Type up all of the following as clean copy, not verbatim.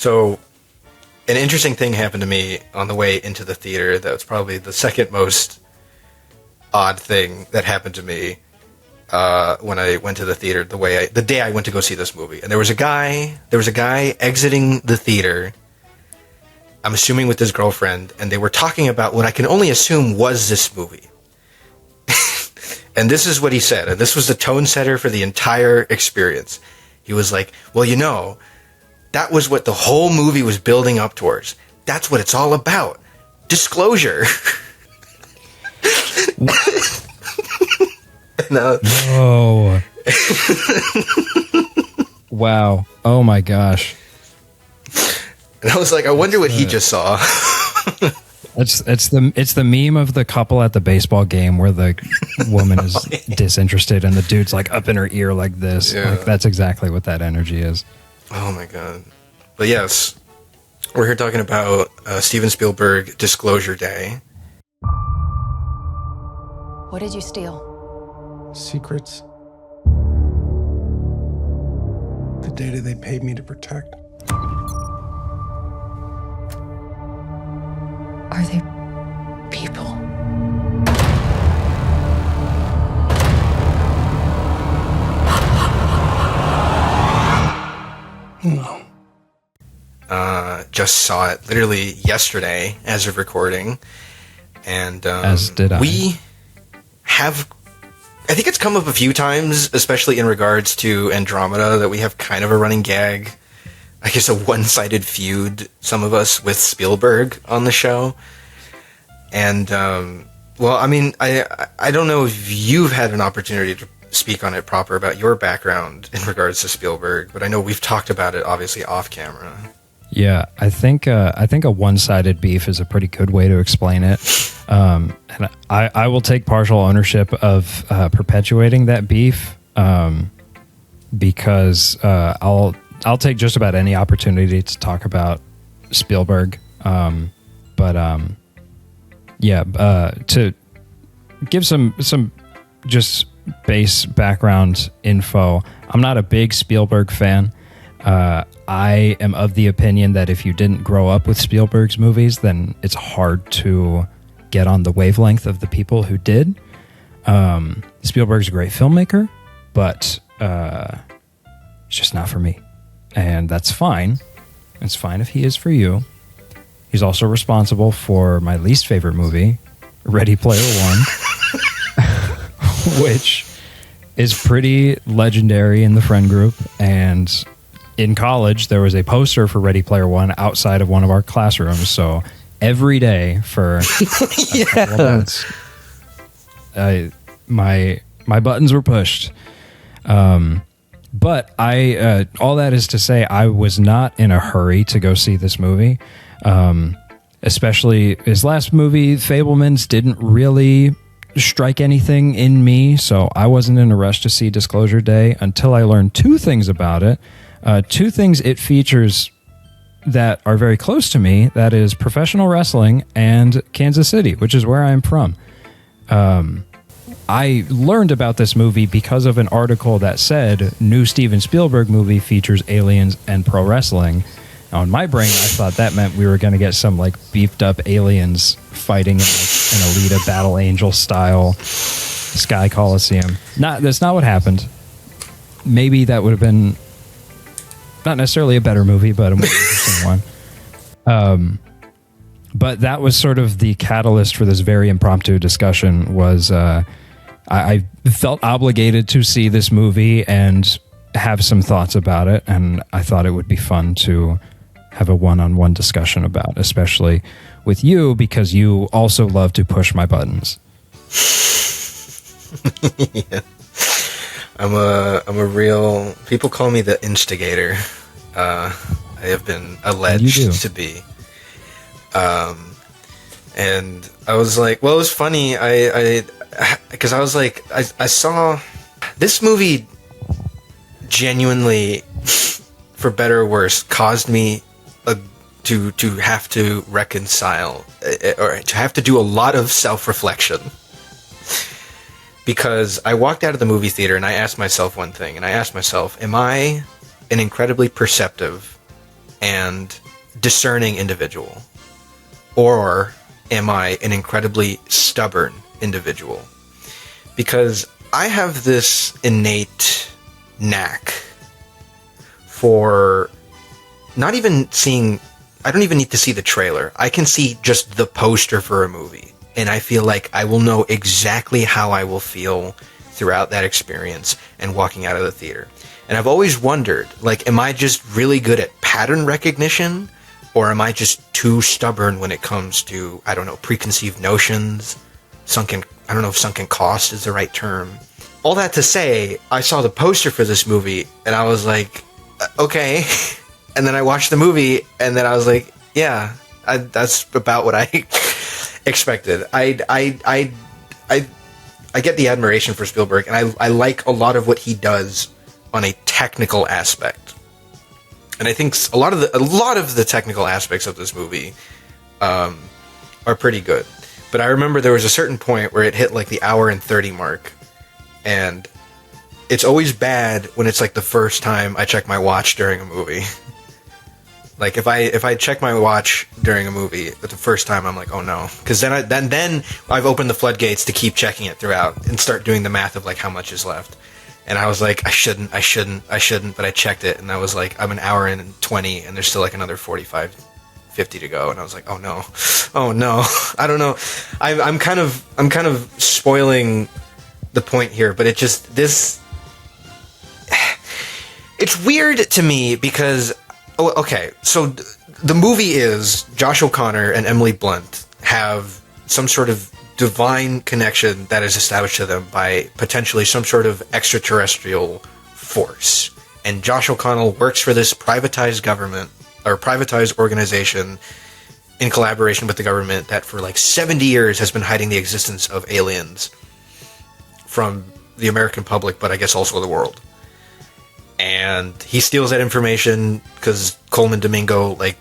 So, an interesting thing happened to me on the way into the theater. That was probably the second most odd thing that happened to me when I went to the theater. The day I went to go see this movie, and there was a guy exiting the theater. I'm assuming with his girlfriend, and they were talking about what I can only assume was this movie. And this is what he said, and this was the tone setter for the entire experience. He was like, well, you know, that was what the whole movie was building up towards. That's what it's all about. Disclosure. Whoa. Wow. Oh my gosh. And I was like, I wonder what he just saw. It's the meme of the couple at the baseball game where the woman is disinterested and the dude's like up in her ear like this. Yeah. Like, that's exactly what that energy is. Oh my god. But yes, we're here talking about Steven Spielberg Disclosure Day. What did you steal? Secrets. The data they paid me to protect. Are they people? No. Just saw it literally yesterday as of recording. And as did I. We have, I think it's come up a few times, especially in regards to Andromeda, that we have kind of a running gag. I guess a one-sided feud, some of us, with Spielberg on the show. And, well, I mean, I don't know if you've had an opportunity to speak on it proper about your background in regards to Spielberg, but I know we've talked about it, obviously, off camera. Yeah, I think a one-sided beef is a pretty good way to explain it. And I will take partial ownership of perpetuating that beef because I'll take just about any opportunity to talk about Spielberg. To give some just base background info, I'm not a big Spielberg fan. I am of the opinion that if you didn't grow up with Spielberg's movies, then it's hard to get on the wavelength of the people who did. Spielberg's a great filmmaker, but it's just not for me. And that's fine. It's fine if he is for you. He's also responsible for my least favorite movie, Ready Player One, which is pretty legendary in the friend group. And in college, there was a poster for Ready Player One outside of one of our classrooms. So every day for a couple of months, my buttons were pushed. But all that is to say, I was not in a hurry to go see this movie. Especially his last movie, Fabelmans, didn't really strike anything in me, so I wasn't in a rush to see Disclosure Day until I learned two things about it. Two things it features that are very close to me, that is professional wrestling and Kansas City, which is where I'm from. I learned about this movie because of an article that said, new Steven Spielberg movie features aliens and pro wrestling. Now, in my brain, I thought that meant we were going to get some like beefed up aliens fighting in like an Alita Battle Angel style Sky Coliseum. That's not what happened. Maybe that would have been not necessarily a better movie, but a more interesting one. But that was sort of the catalyst for this very impromptu discussion. Was I felt obligated to see this movie and have some thoughts about it, and I thought it would be fun to have a one-on-one discussion about, especially with you, because you also love to push my buttons. Yeah. I'm a real, people call me the instigator. I have been alleged to be. And I was like, well, it was funny. Because I was like, I saw this movie genuinely, for better or worse, caused me to have to reconcile, or to have to do a lot of self-reflection. Because I walked out of the movie theater and I asked myself one thing, and I asked myself, am I an incredibly perceptive and discerning individual? Or am I an incredibly stubborn individual? Because I have this innate knack for not even seeing... I don't even need to see the trailer. I can see just the poster for a movie, and I feel like I will know exactly how I will feel throughout that experience and walking out of the theater. And I've always wondered, like, am I just really good at pattern recognition, or am I just too stubborn when it comes to, I don't know, preconceived notions, I don't know if sunken cost is the right term. All that to say, I saw the poster for this movie, and I was like, okay. And then I watched the movie, and then I was like, yeah, that's about what I expected. I get the admiration for Spielberg, and I like a lot of what he does on a technical aspect. And I think a lot of the technical aspects of this movie are pretty good. But I remember there was a certain point where it hit like the hour and 30 mark, and it's always bad when it's like the first time I check my watch during a movie. Like if I check my watch during a movie the first time, I'm like, oh no, because then I've opened the floodgates to keep checking it throughout and start doing the math of like how much is left. And I was like, I shouldn't, but I checked it, and I was like, I'm an hour and 20, and there's still like another 45, 50 to go, and I was like, oh no, I don't know, I'm kind of spoiling the point here, but it's weird to me because. Oh, okay, so the movie is Josh O'Connor and Emily Blunt have some sort of divine connection that is established to them by potentially some sort of extraterrestrial force. And Josh O'Connell works for this privatized government, or privatized organization, in collaboration with the government that for like 70 years has been hiding the existence of aliens from the American public, but I guess also the world. And he steals that information because Coleman Domingo like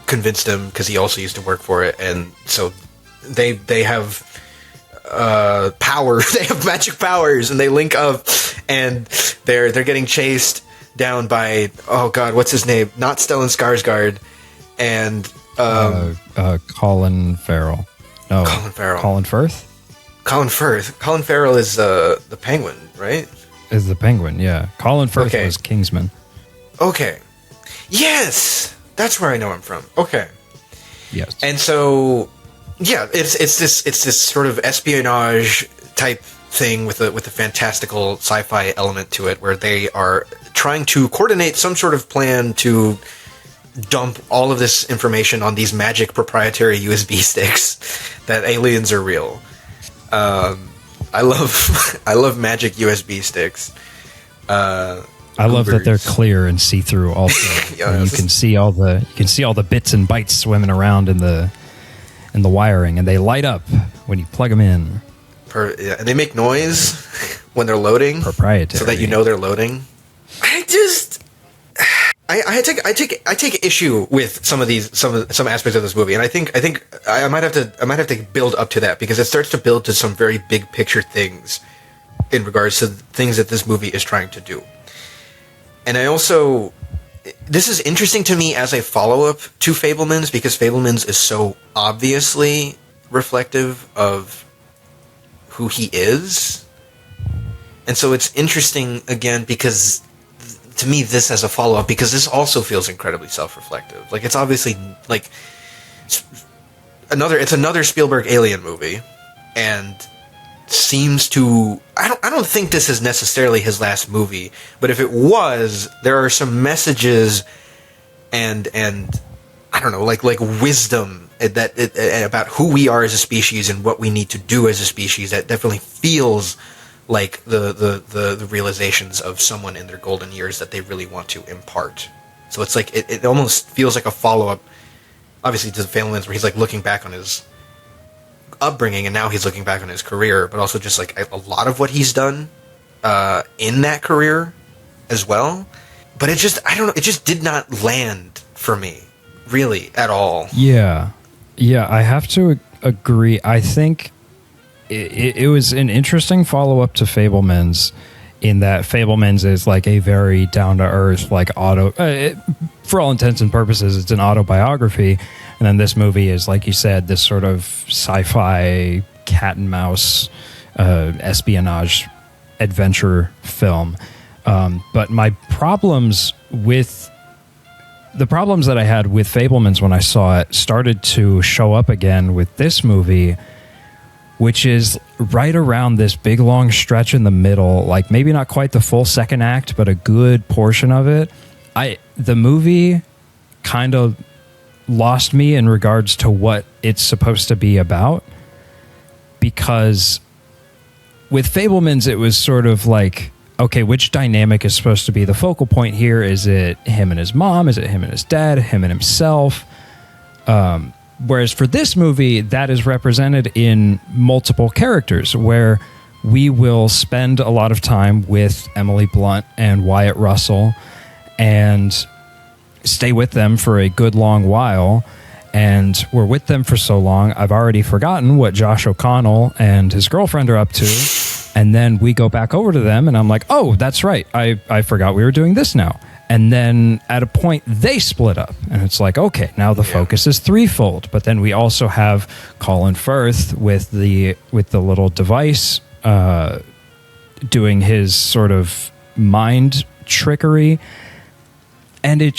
convinced him, because he also used to work for it, and so they have power. They have magic powers, and they link up, and they're getting chased down by, oh god, what's his name? Not Stellan Skarsgård, and Colin Farrell. No, Colin Farrell. Colin Firth. Colin Firth. Colin Farrell is the Penguin, right? Is the Penguin, yeah. Colin Firth Okay. was Kingsman. Okay. Yes! That's where I know him from. Okay. Yes. And so, yeah, it's this sort of espionage type thing with a fantastical sci-fi element to it, where they are trying to coordinate some sort of plan to dump all of this information on these magic proprietary USB sticks that aliens are real. I love magic USB sticks. I love that they're clear and see through. Also, Yeah, you can see all the bits and bytes swimming around in the wiring, and they light up when you plug them in. And they make noise when they're loading, Proprietary, so that you know they're loading. I take issue with some aspects of this movie, and I think I might have to build up to that, because it starts to build to some very big picture things in regards to the things that this movie is trying to do. And this is interesting to me as a follow-up to Fabelmans, because Fabelmans is so obviously reflective of who he is. And so it's interesting again because to me this as a follow-up, because this also feels incredibly self-reflective. Like, it's obviously like it's another Spielberg alien movie, and seems to I don't think this is necessarily his last movie, but if it was, there are some messages and I don't know, like wisdom about who we are as a species and what we need to do as a species that definitely feels like the realizations of someone in their golden years that they really want to impart. So it's like it almost feels like a follow-up, obviously, to the Fabelmans, where he's like looking back on his upbringing, and now he's looking back on his career, but also just like a lot of what he's done in that career as well. But it just, I don't know, it just did not land for me really at all. Yeah, I have to agree. I think it was an interesting follow-up to Fabelmans in that Fabelmans is like a very down to earth, like for all intents and purposes, it's an autobiography. And then this movie is, like you said, this sort of sci-fi cat and mouse espionage adventure film. But the problems that I had with Fabelmans when I saw it started to show up again with this movie, which is right around this big long stretch in the middle, like maybe not quite the full second act, but a good portion of it. The movie kind of lost me in regards to what it's supposed to be about, because with Fabelmans, it was sort of like, okay, which dynamic is supposed to be the focal point here? Is it him and his mom? Is it him and his dad? Him and himself? Whereas for this movie, that is represented in multiple characters, where we will spend a lot of time with Emily Blunt and Wyatt Russell and stay with them for a good long while. And we're with them for so long, I've already forgotten what Josh O'Connell and his girlfriend are up to. And then we go back over to them and I'm like, oh, that's right. I forgot we were doing this now. And then at a point they split up and it's like, okay, now the focus is threefold. But then we also have Colin Firth with the little device doing his sort of mind trickery. And it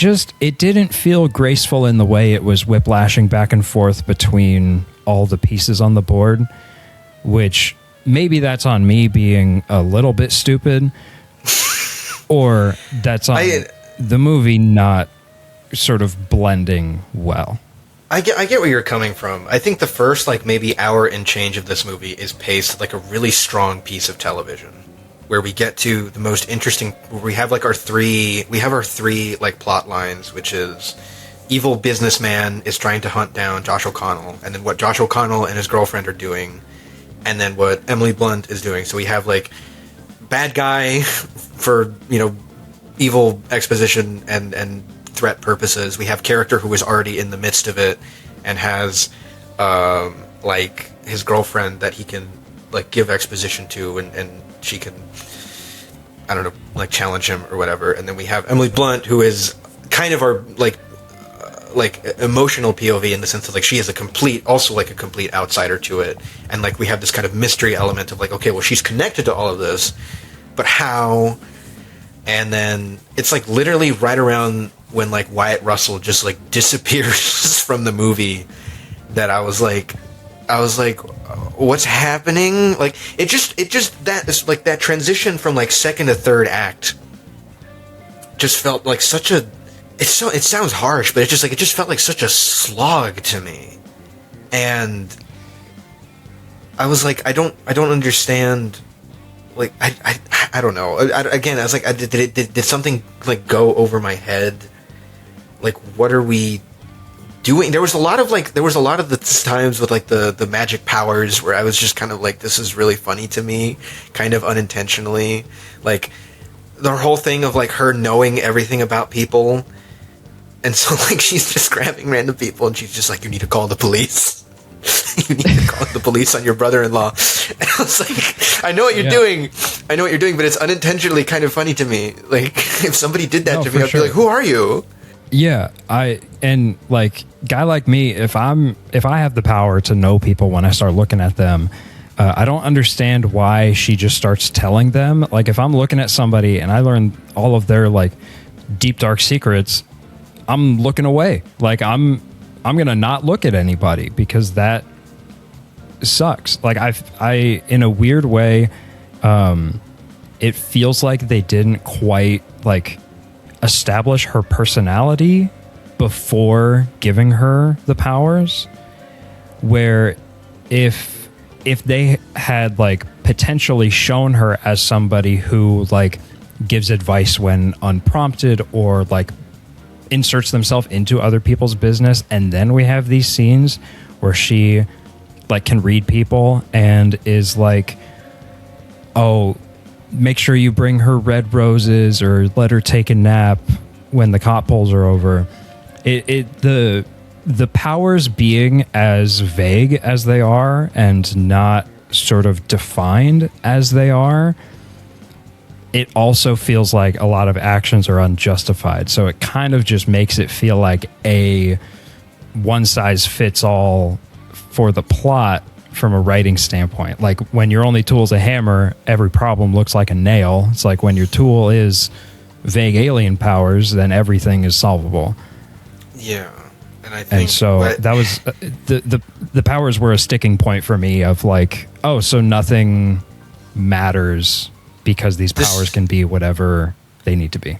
didn't feel graceful in the way it was whiplashing back and forth between all the pieces on the board, which maybe that's on me being a little bit stupid, or that's on the movie not sort of blending well. I get where you're coming from. I think the first like maybe hour and change of this movie is paced like a really strong piece of television, where we get to the most interesting. We have our three like plot lines, which is evil businessman is trying to hunt down Josh O'Connell, and then what Josh O'Connell and his girlfriend are doing, and then what Emily Blunt is doing. So we have like bad guy for evil exposition and threat purposes. We have character who is already in the midst of it and has like his girlfriend that he can like give exposition to, and she can, I don't know, like challenge him or whatever. And then we have Emily Blunt, who is kind of our like emotional POV in the sense of like she is a complete outsider to it, and like we have this kind of mystery element of like, okay, well, she's connected to all of this, but how? And then it's like literally right around when like Wyatt Russell just like disappears from the movie that I was like, what's happening? Like it just that is like that transition from like second to third act just felt like such a, it sounds harsh, but it just felt like such a slog to me. And I was like, I don't understand. Like I don't know. Again, I was like, did something like go over my head? Like, what are we doing? There was a lot of the times with like the magic powers where I was just kind of like, this is really funny to me, kind of unintentionally. Like the whole thing of like her knowing everything about people, and so like she's just grabbing random people and she's just like, you need to call the police. You need to call the police on your brother-in-law. And I was like, I know what you're doing, but it's unintentionally kind of funny to me. Like if somebody did that to me, I'd be like, who are you? Yeah, and like guy like me, if I have the power to know people when I start looking at them, I don't understand why she just starts telling them. Like if I'm looking at somebody and I learn all of their like deep dark secrets, I'm looking away. Like I'm gonna not look at anybody because that sucks. Like I in a weird way, it feels like they didn't quite like establish her personality before giving her the powers, where if they had like potentially shown her as somebody who like gives advice when unprompted or like inserts themselves into other people's business, and then we have these scenes where she like can read people and is like, oh, make sure you bring her red roses or let her take a nap when the cop pulls her over. The powers being as vague as they are and not sort of defined as they are, it also feels like a lot of actions are unjustified. So it kind of just makes it feel like a one size fits all for the plot from a writing standpoint. Like when your only tool is a hammer, every problem looks like a nail. It's like when your tool is vague alien powers, then everything is solvable. Yeah. And so that was the powers were a sticking point for me of like, oh, so nothing matters because these powers can be whatever they need to be.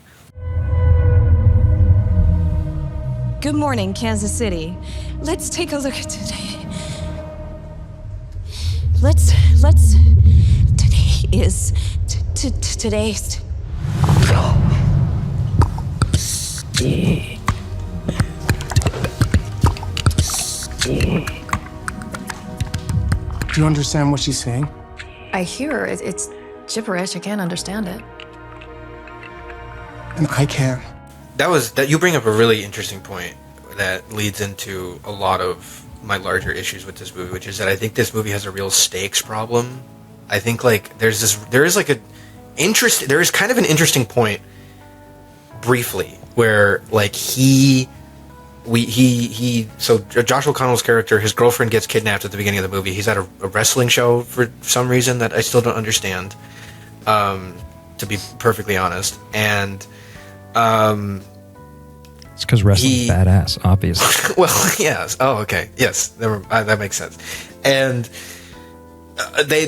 Good morning, Kansas City. Let's take a look at today. Let's today is today's. Do you understand what she's saying? I hear it. It's gibberish. I can't understand it. And I can. That you bring up a really interesting point that leads into a lot of my larger issues with this movie, which is that I think this movie has a real stakes problem. I think like there is kind of an interesting point briefly where like so Josh O'Connell's character, his girlfriend gets kidnapped at the beginning of the movie. He's at a wrestling show for some reason that I still don't understand, to be perfectly honest. And it's because wrestling's badass, obviously. Well, yes. Oh, okay. Yes, that makes sense. And they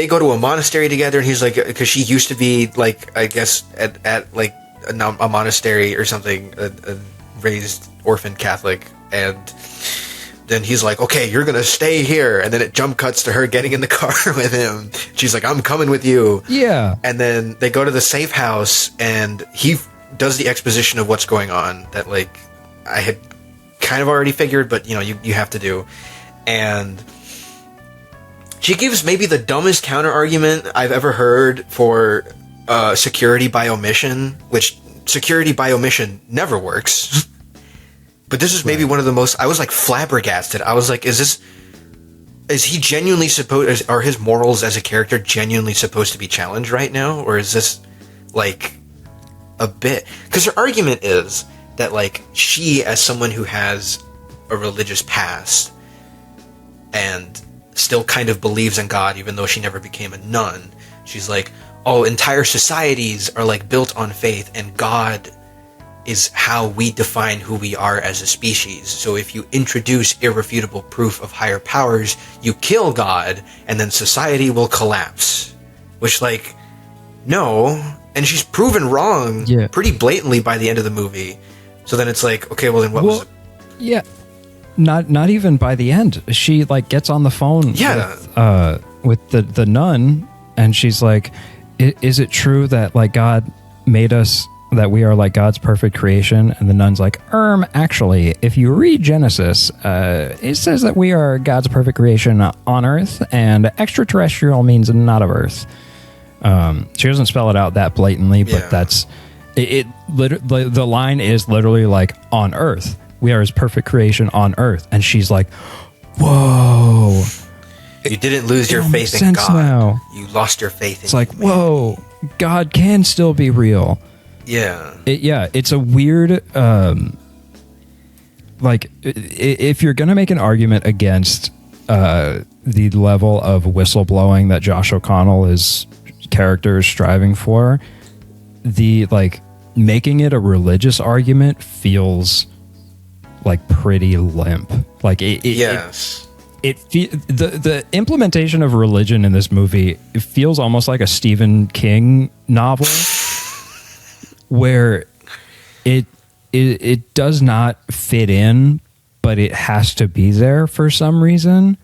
go to a monastery together, and he's like, because she used to be like, I guess at like a monastery or something, a raised orphan Catholic, and then he's like, okay, you're gonna stay here, and then it jump cuts to her getting in the car with him. She's like, I'm coming with you. Yeah. And then they go to the safe house, and he does the exposition of what's going on that like I had kind of already figured, but you have to do. And she gives maybe the dumbest counter argument I've ever heard for security by omission, which security by omission never works. But this is maybe one of the most, I was like flabbergasted. I was like, is he genuinely are his morals as a character genuinely supposed to be challenged right now? Or is this like a bit? Because her argument is that like she, as someone who has a religious past and still kind of believes in God, even though she never became a nun, she's like, oh, entire societies are like built on faith, and God is how we define who we are as a species. So if you introduce irrefutable proof of higher powers, you kill God, and then society will collapse. Which, like, no. And she's proven wrong pretty blatantly by the end of the movie. So then it's like, okay, well then what was it? Yeah. Not even by the end. She like gets on the phone with the nun, and she's like, is it true that like God made us, that we are like God's perfect creation? And the nun's like, actually, if you read Genesis, it says that we are God's perfect creation on Earth, and extraterrestrial means not of Earth. She doesn't spell it out that blatantly, but that's it. The line is literally like, on Earth. We are his perfect creation on Earth. And she's like, whoa. You didn't lose your faith in God. Now. You lost your faith in It's like, humanity. whoa, God can still be real. Yeah. It's a weird, like, if you're going to make an argument against the level of whistleblowing that Josh O'Connell's character is striving for, the, like, making it a religious argument feels like pretty limp. Like yes. The implementation of religion in this movie, it feels almost like a Stephen King novel where it does not fit in, but it has to be there for some reason.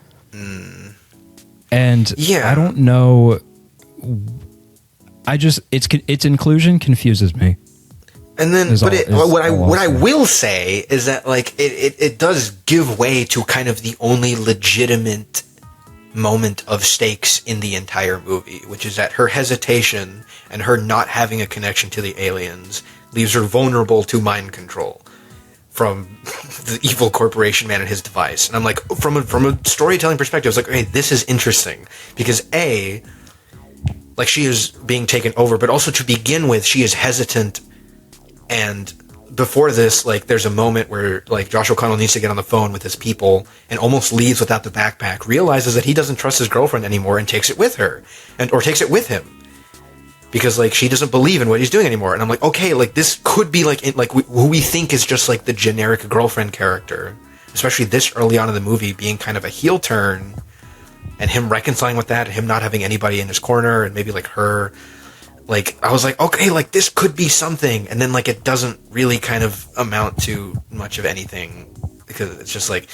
And I don't know. Its inclusion confuses me. And then, what I will say is that like it does give way to kind of the only legitimate moment of stakes in the entire movie, which is that her hesitation and her not having a connection to the aliens leaves her vulnerable to mind control from the evil corporation man and his device. And I'm like, from a storytelling perspective, I was like, okay, this is interesting because like she is being taken over, but also to begin with, she is hesitant. And before this, like, there's a moment where, like, Josh O'Connell needs to get on the phone with his people and almost leaves without the backpack, realizes that he doesn't trust his girlfriend anymore and takes it with her, or takes it with him. Because, like, she doesn't believe in what he's doing anymore. And I'm like, okay, like, this could be, like, who we think is just, like, the generic girlfriend character. Especially this early on in the movie being kind of a heel turn. And him reconciling with that, him not having anybody in his corner, and maybe, like, her... Like, I was like, okay, like, this could be something. And then, like, it doesn't really kind of amount to much of anything. Because it's just, like...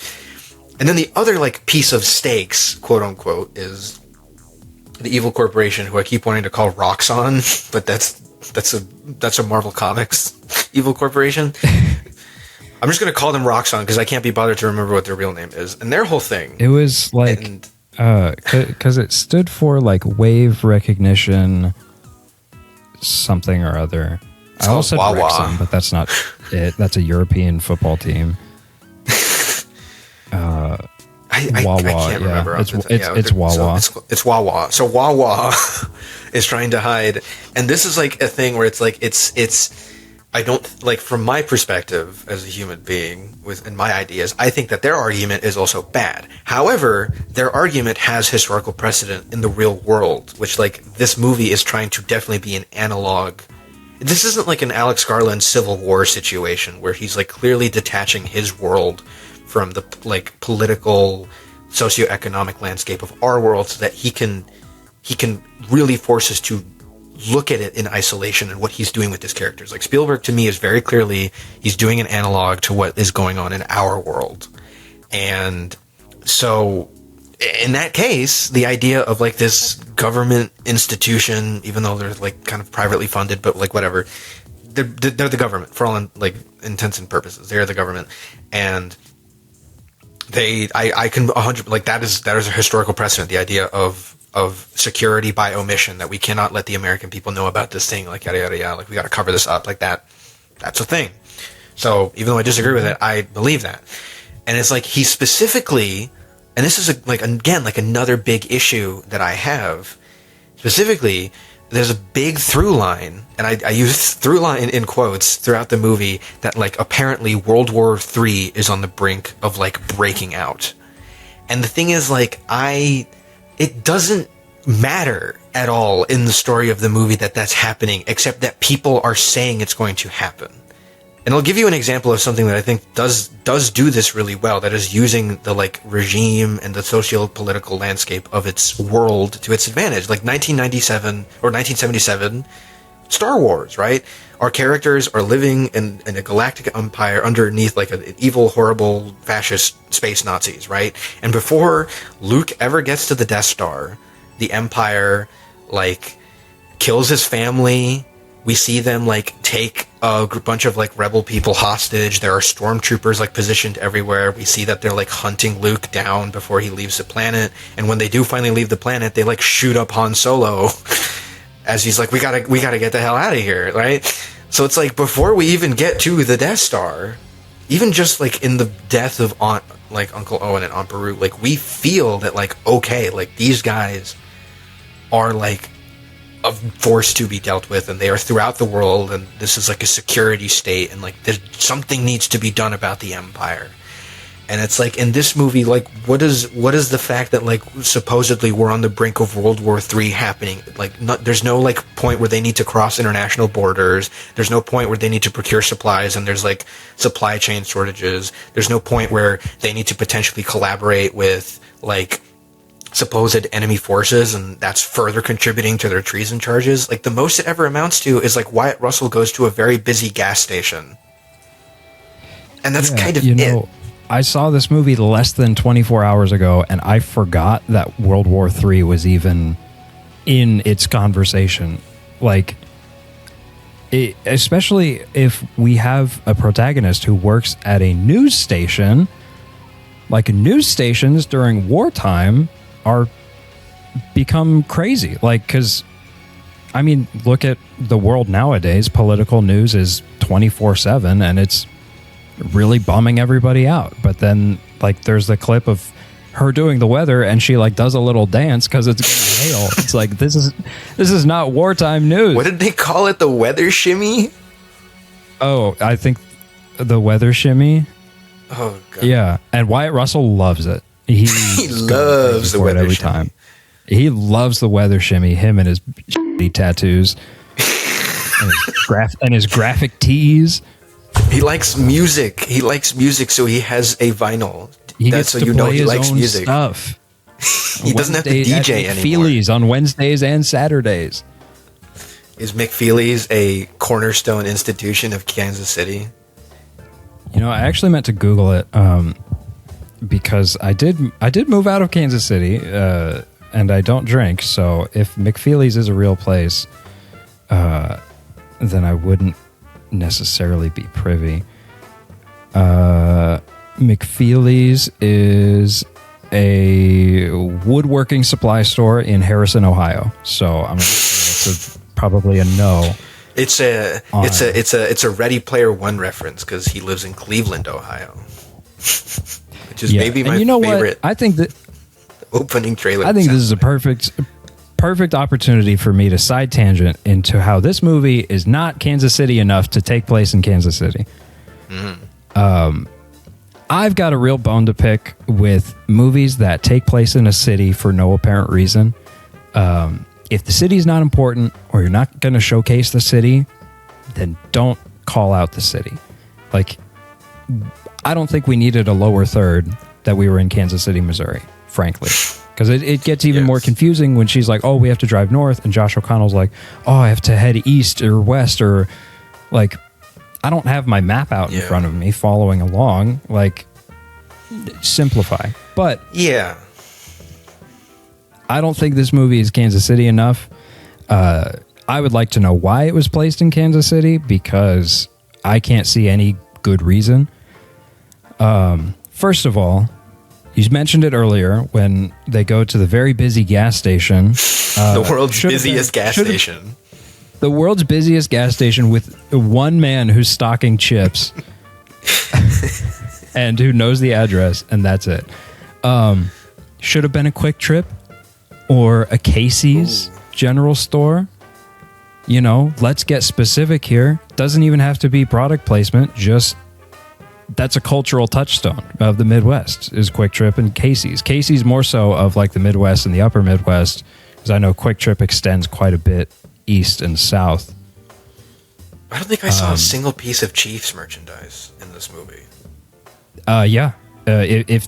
And then the other, like, piece of stakes, quote-unquote, is the evil corporation, who I keep wanting to call Roxxon. But that's a Marvel Comics evil corporation. I'm just going to call them Roxxon, because I can't be bothered to remember what their real name is. And their whole thing... It was, like... Because it stood for, like, wave recognition... something or other. I almost said Wrexham, but that's not it. That's a European football team. I can't remember. It's Wawa. So it's Wawa. So Wawa is trying to hide, and this is like a thing where it's like it's. I don't like, from my perspective as a human being and my ideas, I think that their argument is also bad. However, their argument has historical precedent in the real world, which, like, this movie is trying to definitely be an analog. This isn't like an Alex Garland Civil War situation where he's, like, clearly detaching his world from the, like, political, socioeconomic landscape of our world so that he can really force us to look at it in isolation and what he's doing with his characters. Like, Spielberg, to me, is very clearly, he's doing an analog to what is going on in our world. And so, in that case, the idea of, like, this government institution, even though they're, like, kind of privately funded, but, like, whatever, they're the government for all, like, intents and purposes. They're the government. And I can 100, like, that is a historical precedent, the idea of security by omission, that we cannot let the American people know about this thing, like, yada, yada, yada, like, we got to cover this up, like, that's a thing. So, even though I disagree with it, I believe that. And it's like, he specifically, and this is, again, another big issue that I have, specifically, there's a big through line, and I use through line in quotes throughout the movie, that, like, apparently World War III is on the brink of, like, breaking out. And the thing is, like, it doesn't matter at all in the story of the movie that that's happening, except that people are saying it's going to happen. And I'll give you an example of something that I think does do this really well, that is using the, like, regime and the socio-political landscape of its world to its advantage. Like 1997 or 1977, Star Wars, right? Our characters are living in a galactic empire underneath, like, an evil, horrible, fascist space Nazis, right? And before Luke ever gets to the Death Star, the Empire, like, kills his family. We see them, like, take a bunch of, like, rebel people hostage. There are stormtroopers, like, positioned everywhere. We see that they're, like, hunting Luke down before he leaves the planet. And when they do finally leave the planet, they, like, shoot up Han Solo as he's like, we gotta get the hell out of here, right? So it's like, before we even get to the Death Star, even just, like, in the death of Uncle Owen and Aunt Beru, like, we feel that, like, okay, like, these guys are, like, a force to be dealt with, and they are throughout the world, and this is, like, a security state, and, like, something needs to be done about the Empire. And it's like, in this movie, like, what is the fact that, like, supposedly we're on the brink of World War III happening? Like, there's no, like, point where they need to cross international borders. There's no point where they need to procure supplies and there's, like, supply chain shortages. There's no point where they need to potentially collaborate with, like, supposed enemy forces, and that's further contributing to their treason charges. Like, the most it ever amounts to is, like, Wyatt Russell goes to a very busy gas station. And that's kind of it. I saw this movie less than 24 hours ago, and I forgot that World War III was even in its conversation. Like, especially if we have a protagonist who works at a news station. Like, news stations during wartime are become crazy. Like, because, I mean, look at the world nowadays. Political news is 24/7, and it's really bumming everybody out. But then, like, there's the clip of her doing the weather, and she like does a little dance because it's gonna hail. It's like this is not wartime news. What did they call it? The weather shimmy? Oh, I think the weather shimmy. Oh god. Yeah, and Wyatt Russell loves it. He loves the weather every shimmy. time. He loves the weather shimmy. Him and his shitty tattoos and his graphic tees. He likes music. So he has a vinyl. He That's gets so to you know play he his likes own music. stuff. He doesn't have to DJ at anymore. McFeely's on Wednesdays and Saturdays. Is McFeely's a cornerstone institution of Kansas City? You know, I actually meant to Google it because I did move out of Kansas City, and I don't drink. So if McFeely's is a real place, then I wouldn't necessarily be privy. McFeely's is a woodworking supply store in Harrison, Ohio. So I'm gonna say it's probably a no. It's a Ready Player One reference because he lives in Cleveland, Ohio, which is maybe my favorite. What? I think that opening trailer. I think this is a perfect opportunity for me to side tangent into how this movie is not Kansas City enough to take place in Kansas City. I've got a real bone to pick with movies that take place in a city for no apparent reason. If the city's not important or you're not going to showcase the city, then don't call out the city. Like, I don't think we needed a lower third that we were in Kansas City, Missouri, frankly. Because it gets even more confusing when she's like, oh, we have to drive north. And Josh O'Connell's like, oh, I have to head east or west, or like, I don't have my map out in front of me following along. Like, simplify. But yeah, I don't think this movie is Kansas City enough. I would like to know why it was placed in Kansas City, because I can't see any good reason. First of all, you mentioned it earlier when they go to the very busy gas station. The world's busiest gas station. The world's busiest gas station with one man who's stocking chips and who knows the address, and that's it. Should have been a Quick Trip or a Casey's general store. You know, let's get specific here. Doesn't even have to be product placement. Just that's a cultural touchstone of the Midwest is Quick Trip and Casey's. Casey's more so of like the Midwest and the upper Midwest, because I know Quick Trip extends quite a bit east and south. I don't think I saw a single piece of Chiefs merchandise in this movie. If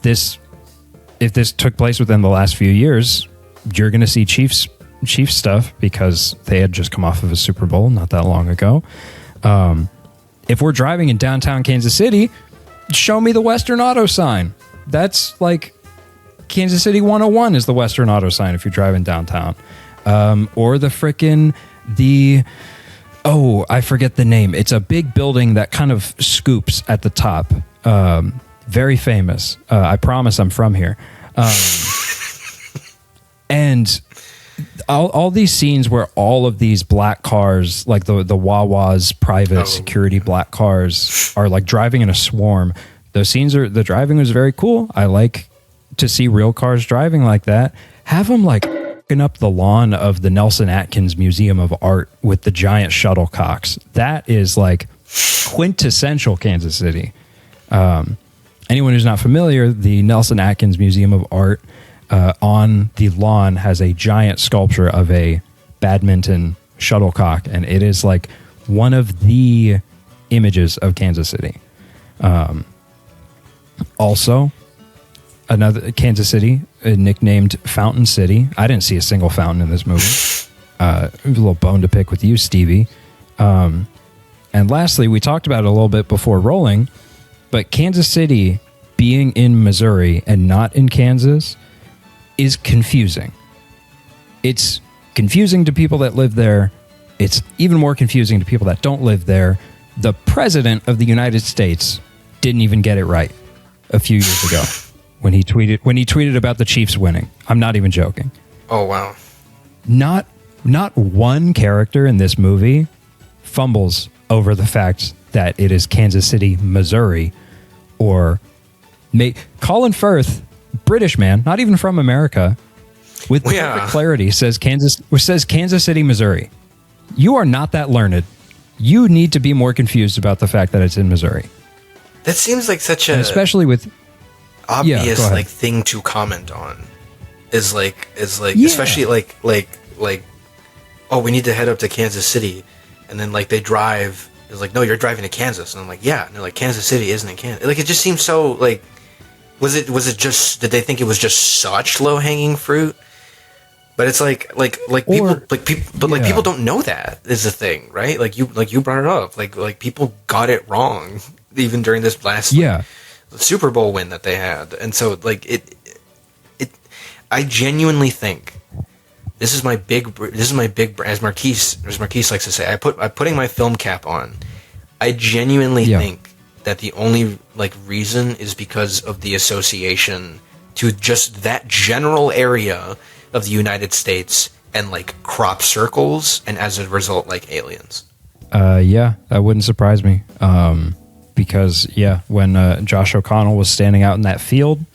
this took place within the last few years, you're going to see Chiefs stuff because they had just come off of a Super Bowl not that long ago. If we're driving in downtown Kansas City, show me the Western Auto sign. That's like Kansas City 101 is the Western Auto sign if you're driving downtown. Or I forget the name. It's a big building that kind of scoops at the top. Very famous. I promise I'm from here. And all these scenes where all of these black cars, like the Wawa's private security black cars, are like driving in a swarm. The driving was very cool. I like to see real cars driving like that. Have them like up the lawn of the Nelson Atkins Museum of Art with the giant shuttlecocks. That is like quintessential Kansas City. Anyone who's not familiar, the Nelson Atkins Museum of Art on the lawn has a giant sculpture of a badminton shuttlecock, and it is like one of the images of Kansas City. Also, another Kansas City, nicknamed Fountain City. I didn't see a single fountain in this movie. A little bone to pick with you, Stevie. And lastly, we talked about it a little bit before rolling, but Kansas City being in Missouri and not in Kansas is confusing. It's confusing to people that live there. It's even more confusing to people that don't live there. The president of the United States didn't even get it right a few years ago when he tweeted about the Chiefs winning. I'm not even joking. Oh, wow. Not one character in this movie fumbles over the fact that it is Kansas City, Missouri, or Colin Firth British man, not even from America, with perfect clarity says Kansas City, Missouri. You are not that learned. You need to be more confused about the fact that it's in Missouri. That seems like such a, and especially with obvious like thing to comment on. Is like especially like oh, we need to head up to Kansas City, and then like they drive. It's like, no, you're driving to Kansas, and I'm like, yeah, and they're like, Kansas City isn't in Kansas. Like, it just seems so like, was it just, did they think it was just such low hanging fruit? But it's like people don't know that is the thing, right? Like you brought it up, like people got it wrong even during this last Super Bowl win that they had, and so like it I genuinely think. This is my big, as Marquise likes to say, I'm putting my film cap on. I genuinely think that the only like reason is because of the association to just that general area of the United States and like crop circles, and as a result, like aliens. Yeah, that wouldn't surprise me. Because when Josh O'Connell was standing out in that field,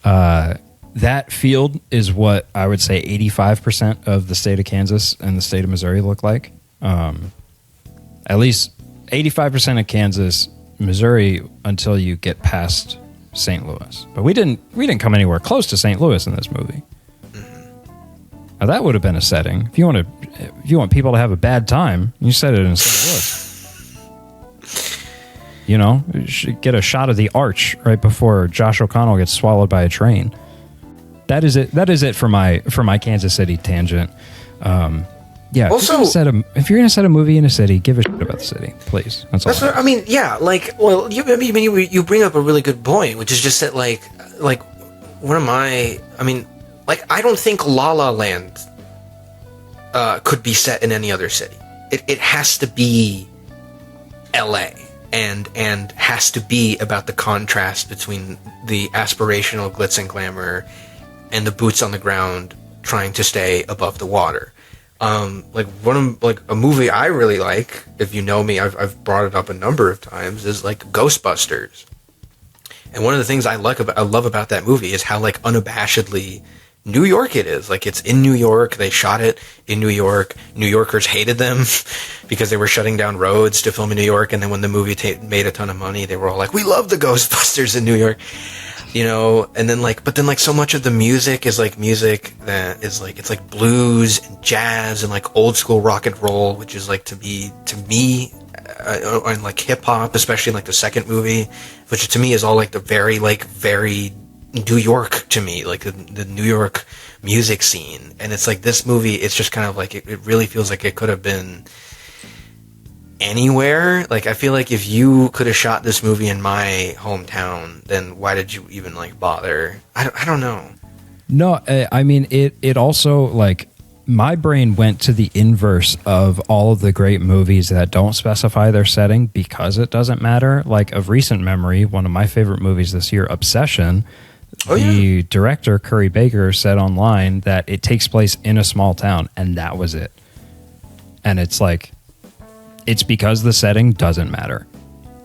that field is what I would say 85% of the state of Kansas and the state of Missouri look like. At least 85% of Kansas, Missouri, until you get past St. Louis. But we didn't come anywhere close to St. Louis in this movie. Now that would have been a setting. If you want people to have a bad time, you set it in St. Louis. You know, you should get a shot of the arch right before Josh O'Connell gets swallowed by a train. That is it. That is it for my Kansas City tangent. Also, if you're gonna set a movie in a city, give a shit about the city, please. That's all. I mean, yeah. Like, well, you bring up a really good point, which is just that, like, what am I? I mean, like, I don't think La La Land could be set in any other city. It has to be L.A. and has to be about the contrast between the aspirational glitz and glamour and the boots on the ground trying to stay above the water. Like a movie I really like, if you know me, I've brought it up a number of times, is like Ghostbusters. And one of the things I love about that movie is how like unabashedly New York it is. Like, it's in New York. They shot it in New York. New Yorkers hated them because they were shutting down roads to film in New York. And then when the movie made a ton of money, they were all like, we love the Ghostbusters in New York. You know, and then like, but then like so much of the music is like music that is like, it's like blues and jazz and like old school rock and roll, which is like to me, and like hip hop, especially in like the second movie, which to me is all like the very New York to me, like the New York music scene. And it's like this movie, it's just kind of like, it really feels like it could have been anywhere. Like, I feel like if you could have shot this movie in my hometown, then why did you even like bother? I don't know. No, I mean, it also, like, my brain went to the inverse of all of the great movies that don't specify their setting because it doesn't matter. Like, of recent memory, one of my favorite movies this year, Obsession, the director, Curry Baker, said online that it takes place in a small town, and that was it. And it's like, it's because the setting doesn't matter.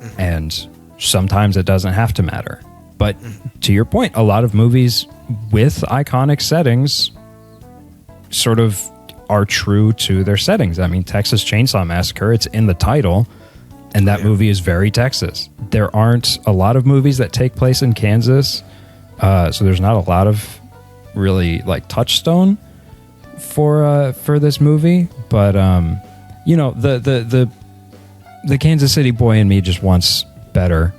Mm-hmm. And sometimes it doesn't have to matter. But to your point, a lot of movies with iconic settings sort of are true to their settings. I mean, Texas Chainsaw Massacre, it's in the title, and that movie is very Texas. There aren't a lot of movies that take place in Kansas, so there's not a lot of really like touchstone for this movie. But you know, the Kansas City boy in me just wants better.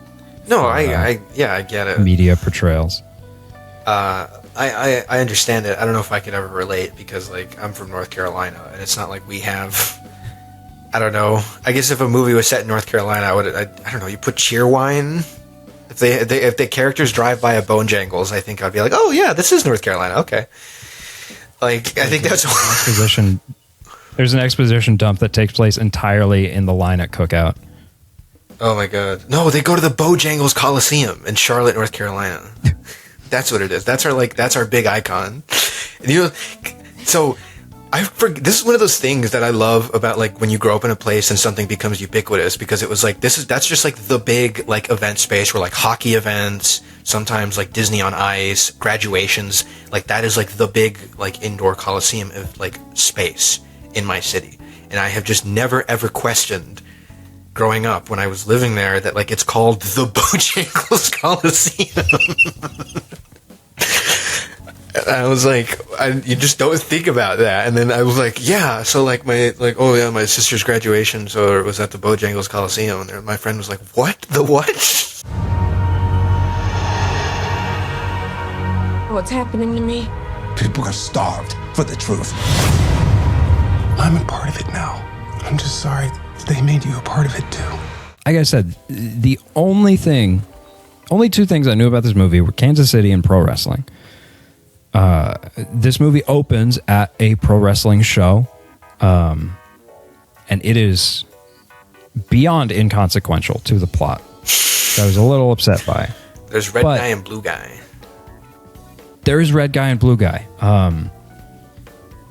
No, I get it. Media portrayals. I understand it. I don't know if I could ever relate because, like, I'm from North Carolina, and it's not like we have. I don't know. I guess if a movie was set in North Carolina, I don't know. You put Cheerwine. If the characters drive by a Bojangles, I think I'd be like, oh yeah, this is North Carolina. Okay. Like, I think that's exposition. There's an exposition dump that takes place entirely in the line at Cookout. Oh my god! No, they go to the Bojangles Coliseum in Charlotte, North Carolina. That's what it is. That's our big icon. And, you know, so This is one of those things that I love about like when you grow up in a place and something becomes ubiquitous, because it was like that's just like the big like event space where like hockey events, sometimes like Disney on Ice, graduations, like that is like the big like indoor coliseum of like space in my city. And I have just never ever questioned growing up when I was living there that like it's called the Bojangles Coliseum. I was like, you just don't think about that. And then I was like, yeah, so like my sister's graduation, so it was at the Bojangles Coliseum. And my friend was like, what? The what? What's happening to me? People are starved for the truth. I'm a part of it now. I'm just sorry they made you a part of it too. Like I said, the only two things I knew about this movie were Kansas City and pro wrestling. This movie opens at a pro wrestling show, and it is beyond inconsequential to the plot. That I was a little upset by. There's red guy and blue guy. There is red guy and blue guy.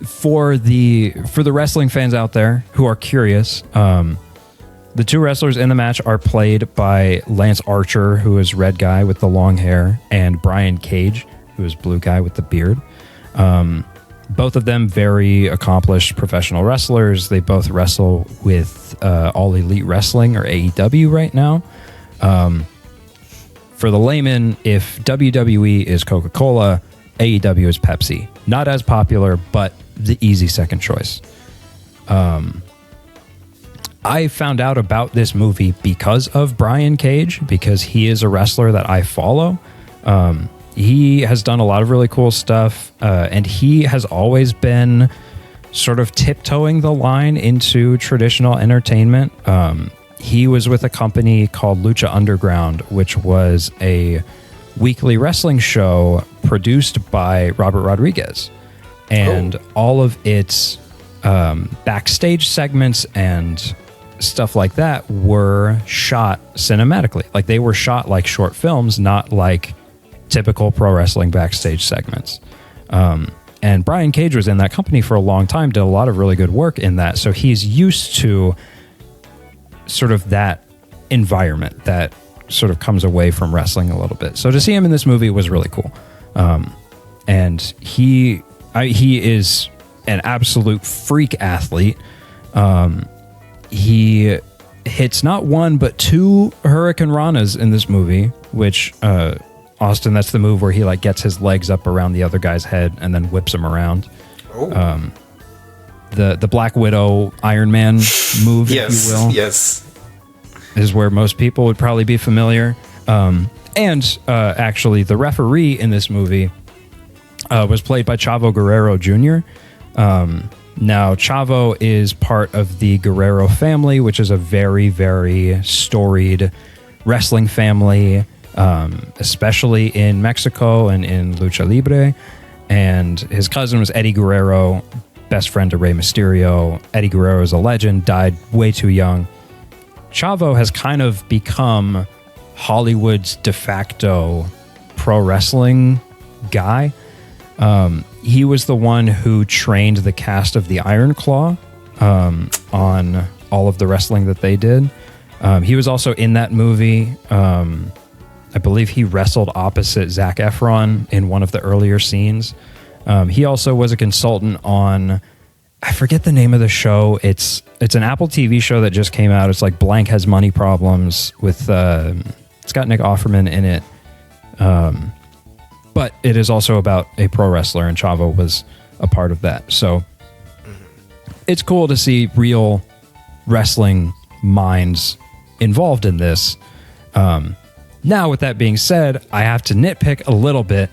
For the wrestling fans out there who are curious, the two wrestlers in the match are played by Lance Archer, who is red guy with the long hair, and Brian Cage, who is blue guy with the beard. Both of them very accomplished professional wrestlers. They both wrestle with All Elite Wrestling, or AEW, right now. For the layman, if WWE is Coca-Cola, AEW is Pepsi. Not as popular, but the easy second choice. I found out about this movie because of Brian Cage, because he is a wrestler that I follow. He has done a lot of really cool stuff, and he has always been sort of tiptoeing the line into traditional entertainment. He was with a company called Lucha Underground, which was a weekly wrestling show produced by Robert Rodriguez. And all of its backstage segments and stuff like that were shot cinematically. Like they were shot like short films, not like typical pro wrestling backstage segments. And Brian Cage was in that company for a long time, did a lot of really good work in that. So he's used to sort of that environment that sort of comes away from wrestling a little bit. So to see him in this movie was really cool. And he is an absolute freak athlete. He hits not one, but two Hurricane Ranas in this movie, which, Austin, that's the move where he like gets his legs up around the other guy's head and then whips him around. The Black Widow Iron Man move, if you will. Yes. Is where most people would probably be familiar. Actually, the referee in this movie was played by Chavo Guerrero Jr. Now, Chavo is part of the Guerrero family, which is a very, very storied wrestling family, especially in Mexico and in Lucha Libre. And his cousin was Eddie Guerrero, best friend to Rey Mysterio. Eddie Guerrero is a legend, died way too young. Chavo has kind of become Hollywood's de facto pro wrestling guy. He was the one who trained the cast of the Iron Claw on all of the wrestling that they did. He was also in that movie. I believe he wrestled opposite Zac Efron in one of the earlier scenes. He also was a consultant on, I forget the name of the show. It's an Apple TV show that just came out. It's like Blank Has Money Problems with it's got Nick Offerman in it. But it is also about a pro wrestler, and Chavo was a part of that. So it's cool to see real wrestling minds involved in this. Now, with that being said, I have to nitpick a little bit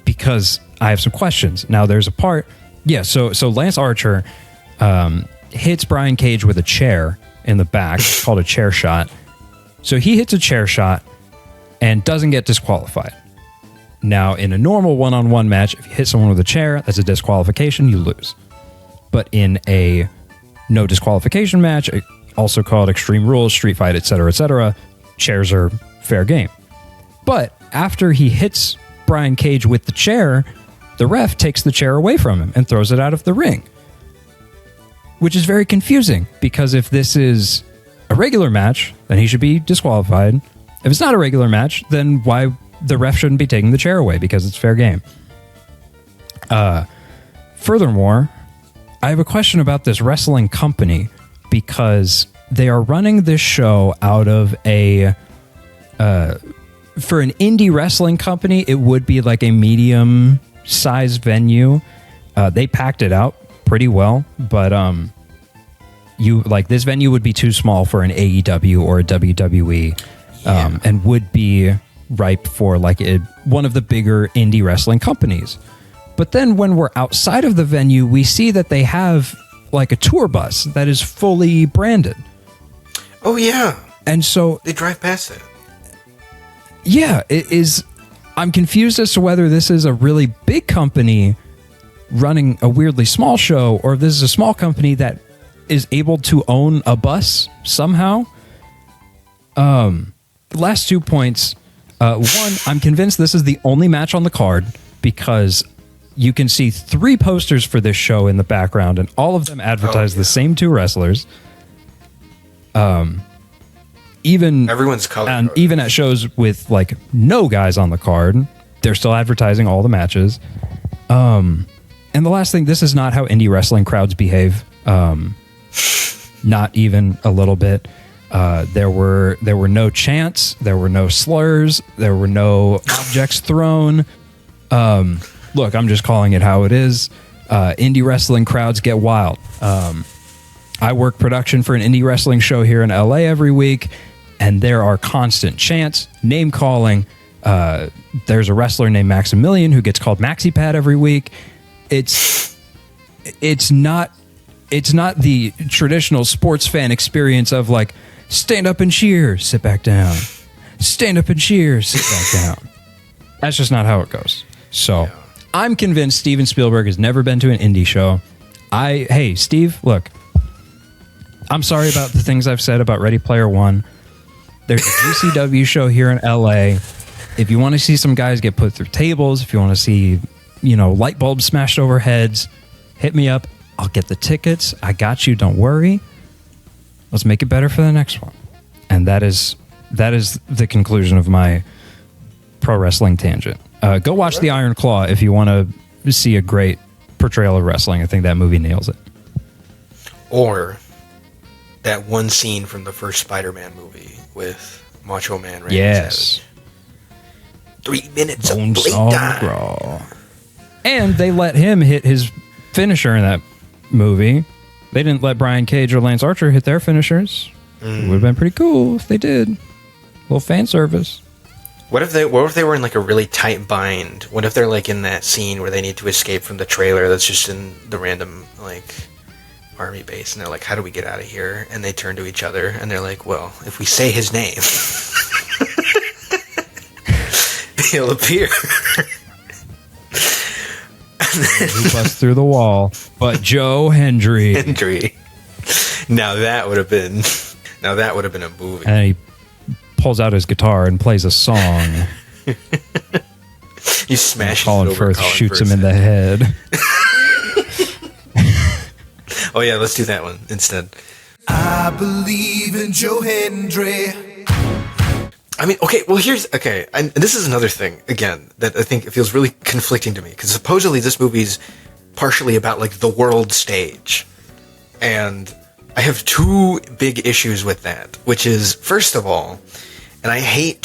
because I have some questions. Now, there's a part... Yeah, so Lance Archer hits Brian Cage with a chair in the back, called a chair shot. So he hits a chair shot and doesn't get disqualified. Now, in a normal one-on-one match, if you hit someone with a chair, that's a disqualification, you lose. But in a no disqualification match, also called Extreme Rules, Street Fight, etc., chairs are fair game. But after he hits Brian Cage with the chair, the ref takes the chair away from him and throws it out of the ring. Which is very confusing, because if this is a regular match, then he should be disqualified. If it's not a regular match, then why the ref shouldn't be taking the chair away, because it's fair game. Furthermore, I have a question about this wrestling company, because they are running this show out of a... for an indie wrestling company, it would be like a medium-sized venue. They packed it out pretty well, but this venue would be too small for an AEW or a WWE, and would be ripe for one of the bigger indie wrestling companies. But then when we're outside of the venue, we see that they have like a tour bus that is fully branded. Oh yeah, and so they drive past it. Yeah, it is. I'm confused as to whether this is a really big company running a weirdly small show, or if this is a small company that is able to own a bus somehow. The last 2 points. One, I'm convinced this is the only match on the card, because you can see 3 posters for this show in the background, and all of them advertise the same 2 wrestlers. Even everyone's color, and even at shows with no guys on the card, they're still advertising all the matches. And the last thing, this is not how indie wrestling crowds behave. Not even a little bit. There were no chants, there were no slurs, there were no objects thrown. Look, I'm just calling it how it is. Indie wrestling crowds get wild. I work production for an indie wrestling show here in LA every week, and there are constant chants, name calling. There's a wrestler named Maximilian who gets called MaxiPad every week. It's not the traditional sports fan experience of stand up and cheer, sit back down. Stand up and cheer, sit back down. That's just not how it goes. So I'm convinced Steven Spielberg has never been to an indie show. Hey, Steve, look, I'm sorry about the things I've said about Ready Player One. There's a GCW show here in LA. If you want to see some guys get put through tables, if you want to see, light bulbs smashed over heads, hit me up. I'll get the tickets. I got you. Don't worry. Let's make it better for the next one. And that is the conclusion of my pro wrestling tangent. Go watch The Iron Claw if you want to see a great portrayal of wrestling. I think that movie nails it. Or that one scene from the first Spider-Man movie with Macho Man Randy Savage. 3 minutes of blade time. Raw. And they let him hit his finisher in that movie. They didn't let Brian Cage or Lance Archer hit their finishers. It would have been pretty cool if they did. A little fan service. What if they were in a really tight bind? What if they're in that scene where they need to escape from the trailer that's just in the random army base, and they're like, how do we get out of here? And they turn to each other and they're like, well, if we say his name, he'll appear. Who busts through the wall? But Joe Hendry. Now that would have been a movie. And he pulls out his guitar and plays a song. He smashes Colin Firth shoots him in the head. Oh yeah, let's do that one instead. I believe in Joe Hendry. I mean, and this is another thing, again, that I think it feels really conflicting to me, because supposedly this movie's partially about, the world stage. And I have 2 big issues with that, which is, first of all, and I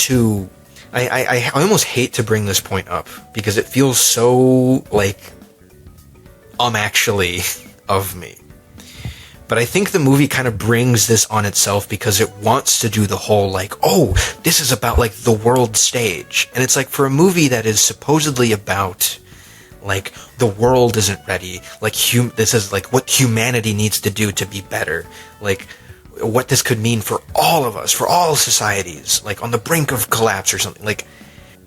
almost hate to bring this point up, because it feels so, actually of me. But I think the movie kind of brings this on itself because it wants to do the whole this is about the world stage. And it's for a movie that is supposedly about the world isn't ready. This is what humanity needs to do to be better. What this could mean for all of us, for all societies, on the brink of collapse or something.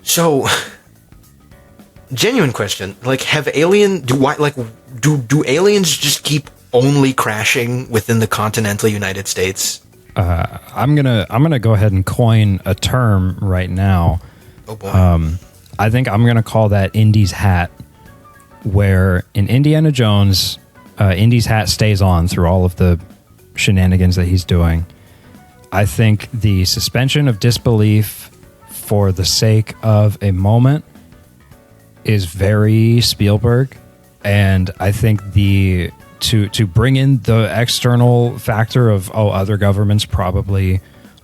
So genuine question, have do aliens just keep only crashing within the continental United States? I'm gonna go ahead and coin a term right now. Oh boy. I think I'm gonna call that Indy's hat. where in Indiana Jones, Indy's hat stays on through all of the shenanigans that he's doing. I think the suspension of disbelief for the sake of a moment is very Spielberg, and I think to bring in the external factor of other governments probably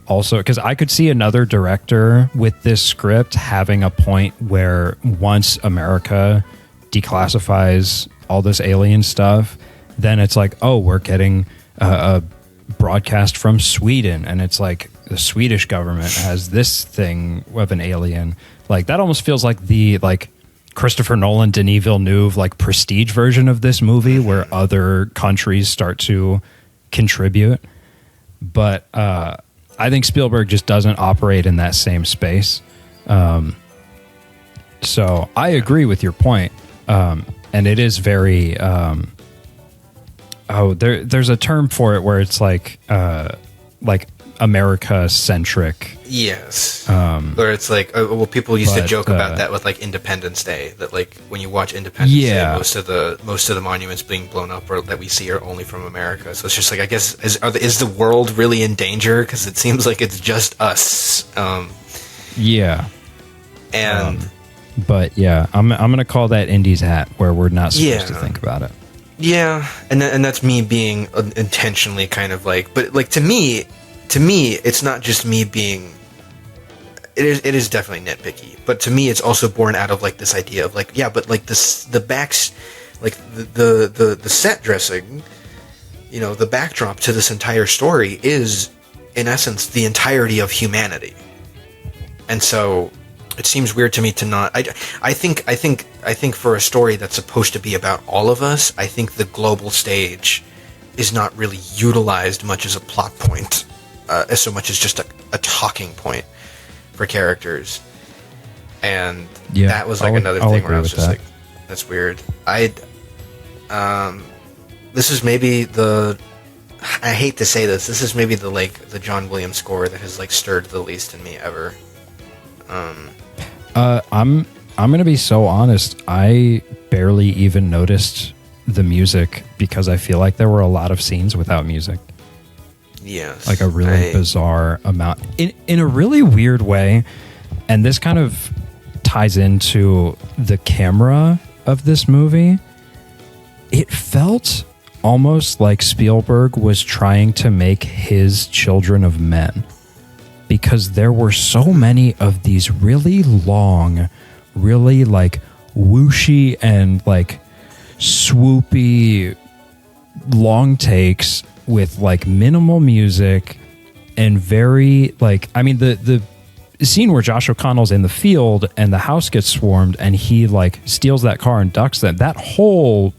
also, because I could see another director with this script having a point where once America declassifies all this alien stuff, then it's like, oh, we're getting a broadcast from Sweden, and it's like the Swedish government has this thing of an alien. Like that almost feels like the Christopher Nolan, Denis Villeneuve, like prestige version of this movie where other countries start to contribute. But I think Spielberg just doesn't operate in that same space. So I agree with your point. And it is very, there's a term for it where it's like America centric. Yes. Where it's like, well, people used to joke about that with like Independence Day, that like when you watch Independence Day, most of the monuments being blown up or that we see are only from America. So it's just like, I guess, is the world really in danger? Because it seems like it's just us. Yeah. And but yeah, I'm gonna call that Indy's hat, where we're not supposed to think about it. Yeah, and that's me being intentionally kind of like, but like to me, it's not just me being. It is definitely nitpicky, but to me, it's also born out of like this idea of like, yeah, but like this, the backs, like the set dressing, you know, the backdrop to this entire story is, in essence, the entirety of humanity, and so it seems weird to me to not. I think for a story that's supposed to be about all of us, I think the global stage is not really utilized much as a plot point, as so much as just a talking point for characters. And that was like another thing where I was just like, that's weird. This is maybe I hate to say this. This is maybe the John Williams score that has like stirred the least in me ever. I'm gonna be so honest. I barely even noticed the music because I feel like there were a lot of scenes without music. Yes, like a really bizarre amount in a really weird way, and this kind of ties into the camera of this movie. It felt almost like Spielberg was trying to make his Children of Men, because there were so many of these really long, really like whooshy and like swoopy long takes with like minimal music and very like, I mean, the scene where Josh O'Connell's in the field and the house gets swarmed and he like steals that car and ducks them, that whole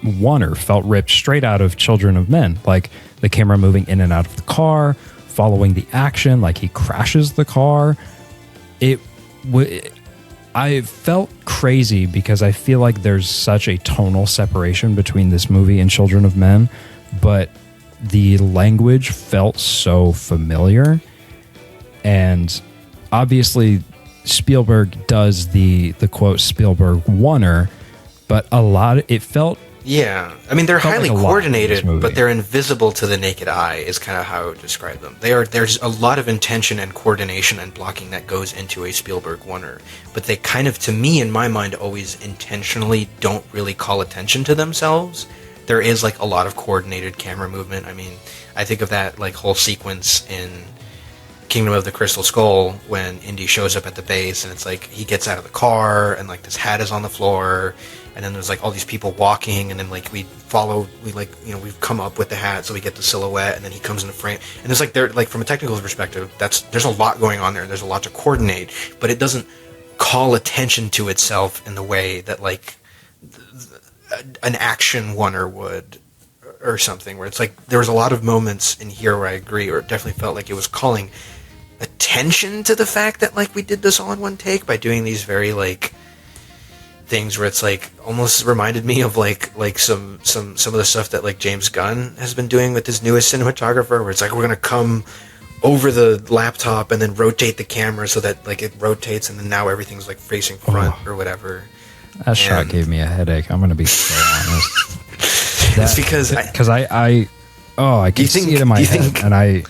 oneer felt ripped straight out of Children of Men. Like the camera moving in and out of the car, following the action, like he crashes the car. I felt crazy because I feel like there's such a tonal separation between this movie and Children of Men, but the language felt so familiar. And obviously Spielberg does the quote Spielberg oneer, but it felt. Yeah, I mean, they're highly coordinated, but they're invisible to the naked eye is kind of how I would describe them. There's a lot of intention and coordination and blocking that goes into a Spielberg oneer, but they kind of, to me, in my mind, always intentionally don't really call attention to themselves. There is like a lot of coordinated camera movement. I mean, I think of that like whole sequence in Kingdom of the Crystal Skull when Indy shows up at the base and it's like he gets out of the car and like this hat is on the floor. And then there's like all these people walking, and then like we've come up with the hat, so we get the silhouette, and then he comes in the frame. And there's like from a technical perspective, there's a lot going on there. There's a lot to coordinate, but it doesn't call attention to itself in the way that like an action oneer would, or something. Where it's like there was a lot of moments in here where I agree, or it definitely felt like it was calling attention to the fact that like we did this all in one take by doing these very like things where it's like almost reminded me of like some of the stuff that like James Gunn has been doing with his newest cinematographer, where it's like we're gonna come over the laptop and then rotate the camera so that like it rotates and then now everything's like facing front or whatever. That shot gave me a headache. I'm going to be so honest. It's because I can see it in my head, and I.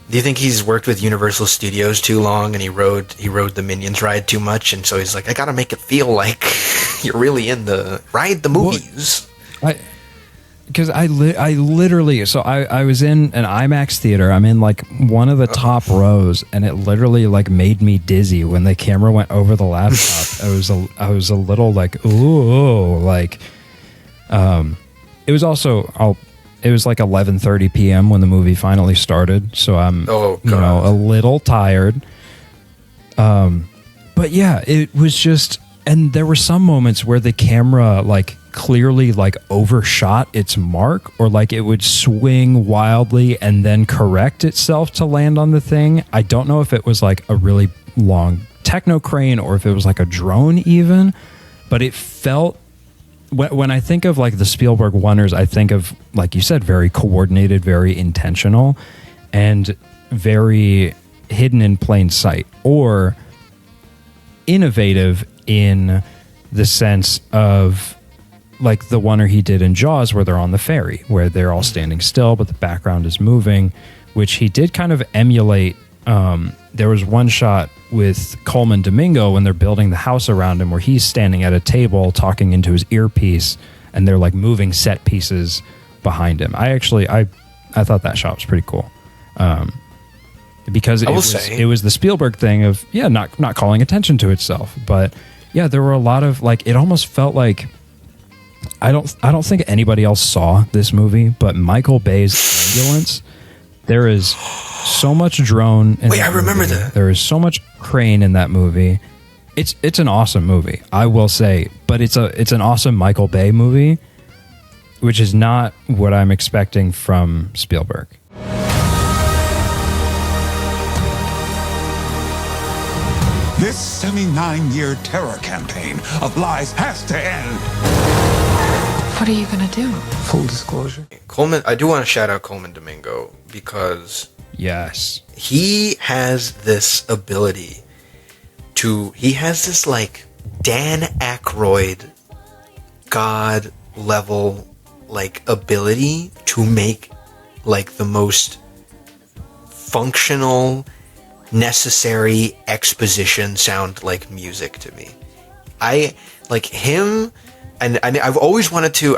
Do you think he's worked with Universal Studios too long, and he rode the Minions ride too much, and so he's like, I gotta make it feel like you're really in the movies. Because I literally, so I was in an IMAX theater. I'm in like one of the top rows, and it literally like made me dizzy when the camera went over the laptop. I was a little like, ooh, like, it was also, it was like 11:30 p.m. when the movie finally started, so I'm a little tired. But yeah, it was just, and there were some moments where the camera like clearly like overshot its mark, or like it would swing wildly and then correct itself to land on the thing. I don't know if it was like a really long techno crane or if it was like a drone even, but it felt, when I think of like the Spielberg wonders, I think of, like you said, very coordinated, very intentional, and very hidden in plain sight, or innovative in the sense of like the wonder he did in Jaws, where they're on the ferry, where they're all standing still, but the background is moving, which he did kind of emulate. There was one shot with Coleman Domingo when they're building the house around him, where he's standing at a table talking into his earpiece, and they're like moving set pieces behind him. I thought that shot was pretty cool, because it was the Spielberg thing of not calling attention to itself, but yeah, there were a lot of like, it almost felt like, I don't think anybody else saw this movie, but Michael Bay's ambulance, there is so much drone in I remember that. There is so much crane in that movie. It's an awesome movie, I will say, but it's an awesome Michael Bay movie, which is not what I'm expecting from Spielberg. This 79-year terror campaign of lies has to end. What are you gonna do? Full disclosure. Coleman, I do want to shout out Coleman Domingo, because Yes, he has this ability he has this like Dan Aykroyd God level like ability to make like the most functional, necessary exposition sound like music to me. I like him, and I've always wanted to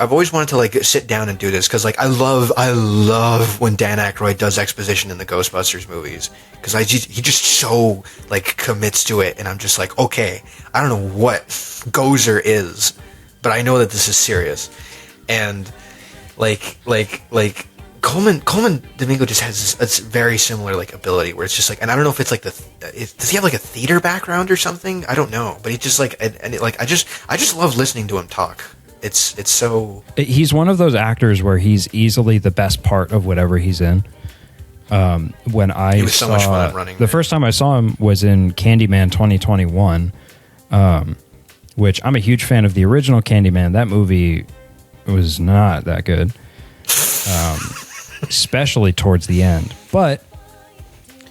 like sit down and do this, because like I love when Dan Aykroyd does exposition in the Ghostbusters movies, because he just so like commits to it, and I'm just like, okay, I don't know what Gozer is, but I know that this is serious, and like Coleman Domingo just has this very similar like ability where it's just like, and I don't know if it's like does he have like a theater background or something? I don't know, but he just like, and like I just love listening to him talk. It's so, he's one of those actors where he's easily the best part of whatever he's in. When I he was so much fun running. The first time I saw him was in Candyman 2021, which I'm a huge fan of the original Candyman. That movie was not that good. Especially towards the end, but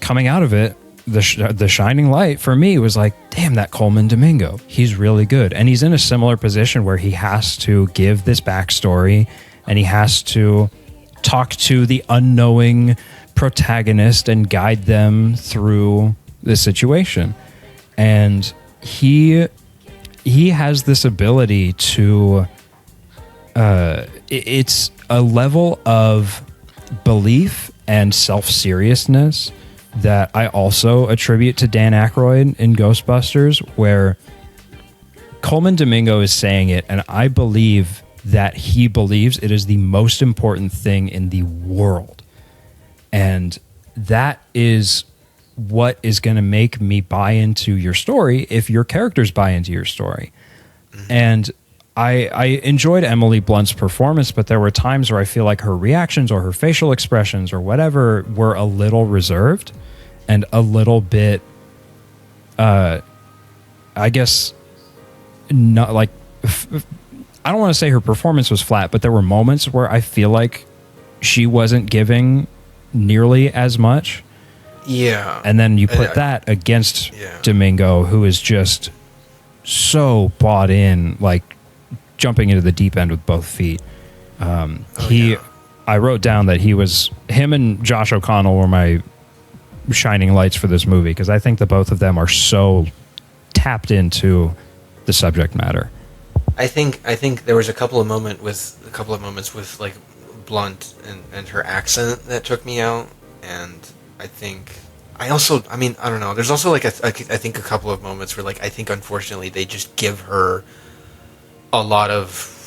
coming out of it, the shining light for me was like, damn, that Coleman Domingo, he's really good, and he's in a similar position where he has to give this backstory, and he has to talk to the unknowing protagonist and guide them through the situation, and he has this ability to it's a level of belief and self-seriousness that I also attribute to Dan Aykroyd in Ghostbusters, where Coleman Domingo is saying it, and I believe that he believes it is the most important thing in the world. And that is what is going to make me buy into your story if your characters buy into your story. And I enjoyed Emily Blunt's performance, but there were times where I feel like her reactions or her facial expressions or whatever were a little reserved and a little bit, I guess, not like, I don't want to say her performance was flat, but there were moments where I feel like she wasn't giving nearly as much. Yeah. And then you put that against Domingo, who is just so bought in, like jumping into the deep end with both feet. I wrote down that him and Josh O'Connell were my shining lights for this movie, because I think the both of them are so tapped into the subject matter. I think there was a couple of moments with like Blunt and her accent that took me out, and I don't know. There's also like I think a couple of moments where like I think unfortunately they just give her a lot of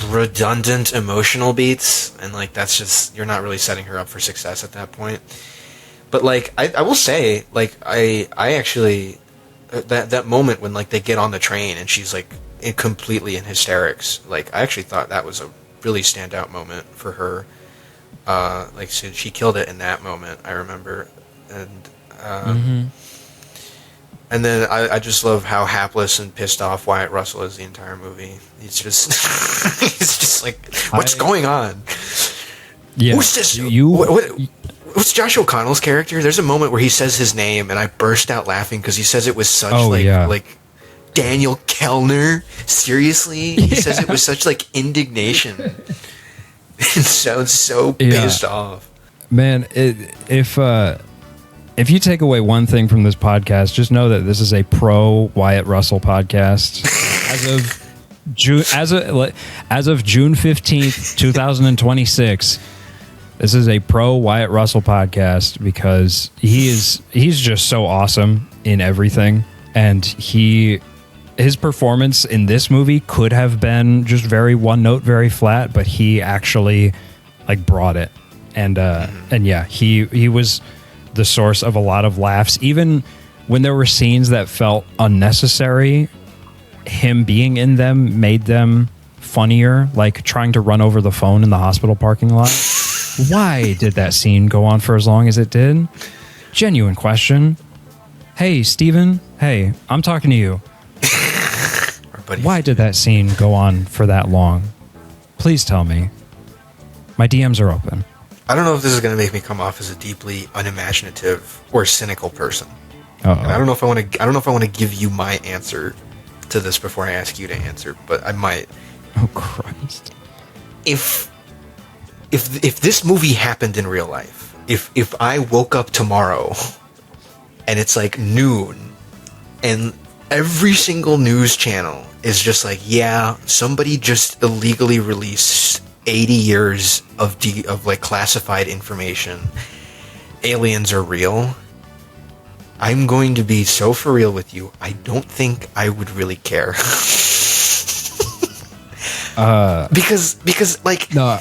redundant emotional beats, and like that's just, you're not really setting her up for success at that point. But like I will say, like I actually that moment when like they get on the train and she's like completely in hysterics, like I actually thought that was a really standout moment for her. Like she killed it in that moment, I remember. And and then I just love how hapless and pissed off Wyatt Russell is the entire movie. He's just he's just like, what's going on? Yeah, who's this? What's Josh O'Connell's character? There's a moment where he says his name, and I burst out laughing because he says it with such like Daniel Kellner. Seriously, he says it with such like indignation. It sounds so pissed off. Man, if you take away one thing from this podcast, just know that this is a pro Wyatt Russell podcast. As of June 15th, 2026, this is a pro Wyatt Russell podcast, because he's just so awesome in everything, and his performance in this movie could have been just very one note, very flat, but he actually like brought it, and yeah, he was the source of a lot of laughs, even when there were scenes that felt unnecessary. Him being in them made them funnier, like trying to run over the phone in the hospital parking lot. Why did that scene go on for as long as it did? Genuine question. Hey, Steven. Hey, I'm talking to you. Why did that scene go on for that long? Please tell me. My DMs are open. I don't know if this is going to make me come off as a deeply unimaginative or cynical person. And I don't know if I want to give you my answer to this before I ask you to answer, but I might. Oh Christ! If this movie happened in real life, if I woke up tomorrow and it's like noon and every single news channel is just like, yeah, somebody just illegally released 80 years of like classified information, aliens are real, I'm going to be so for real with you, I don't think I would really care. because like, no,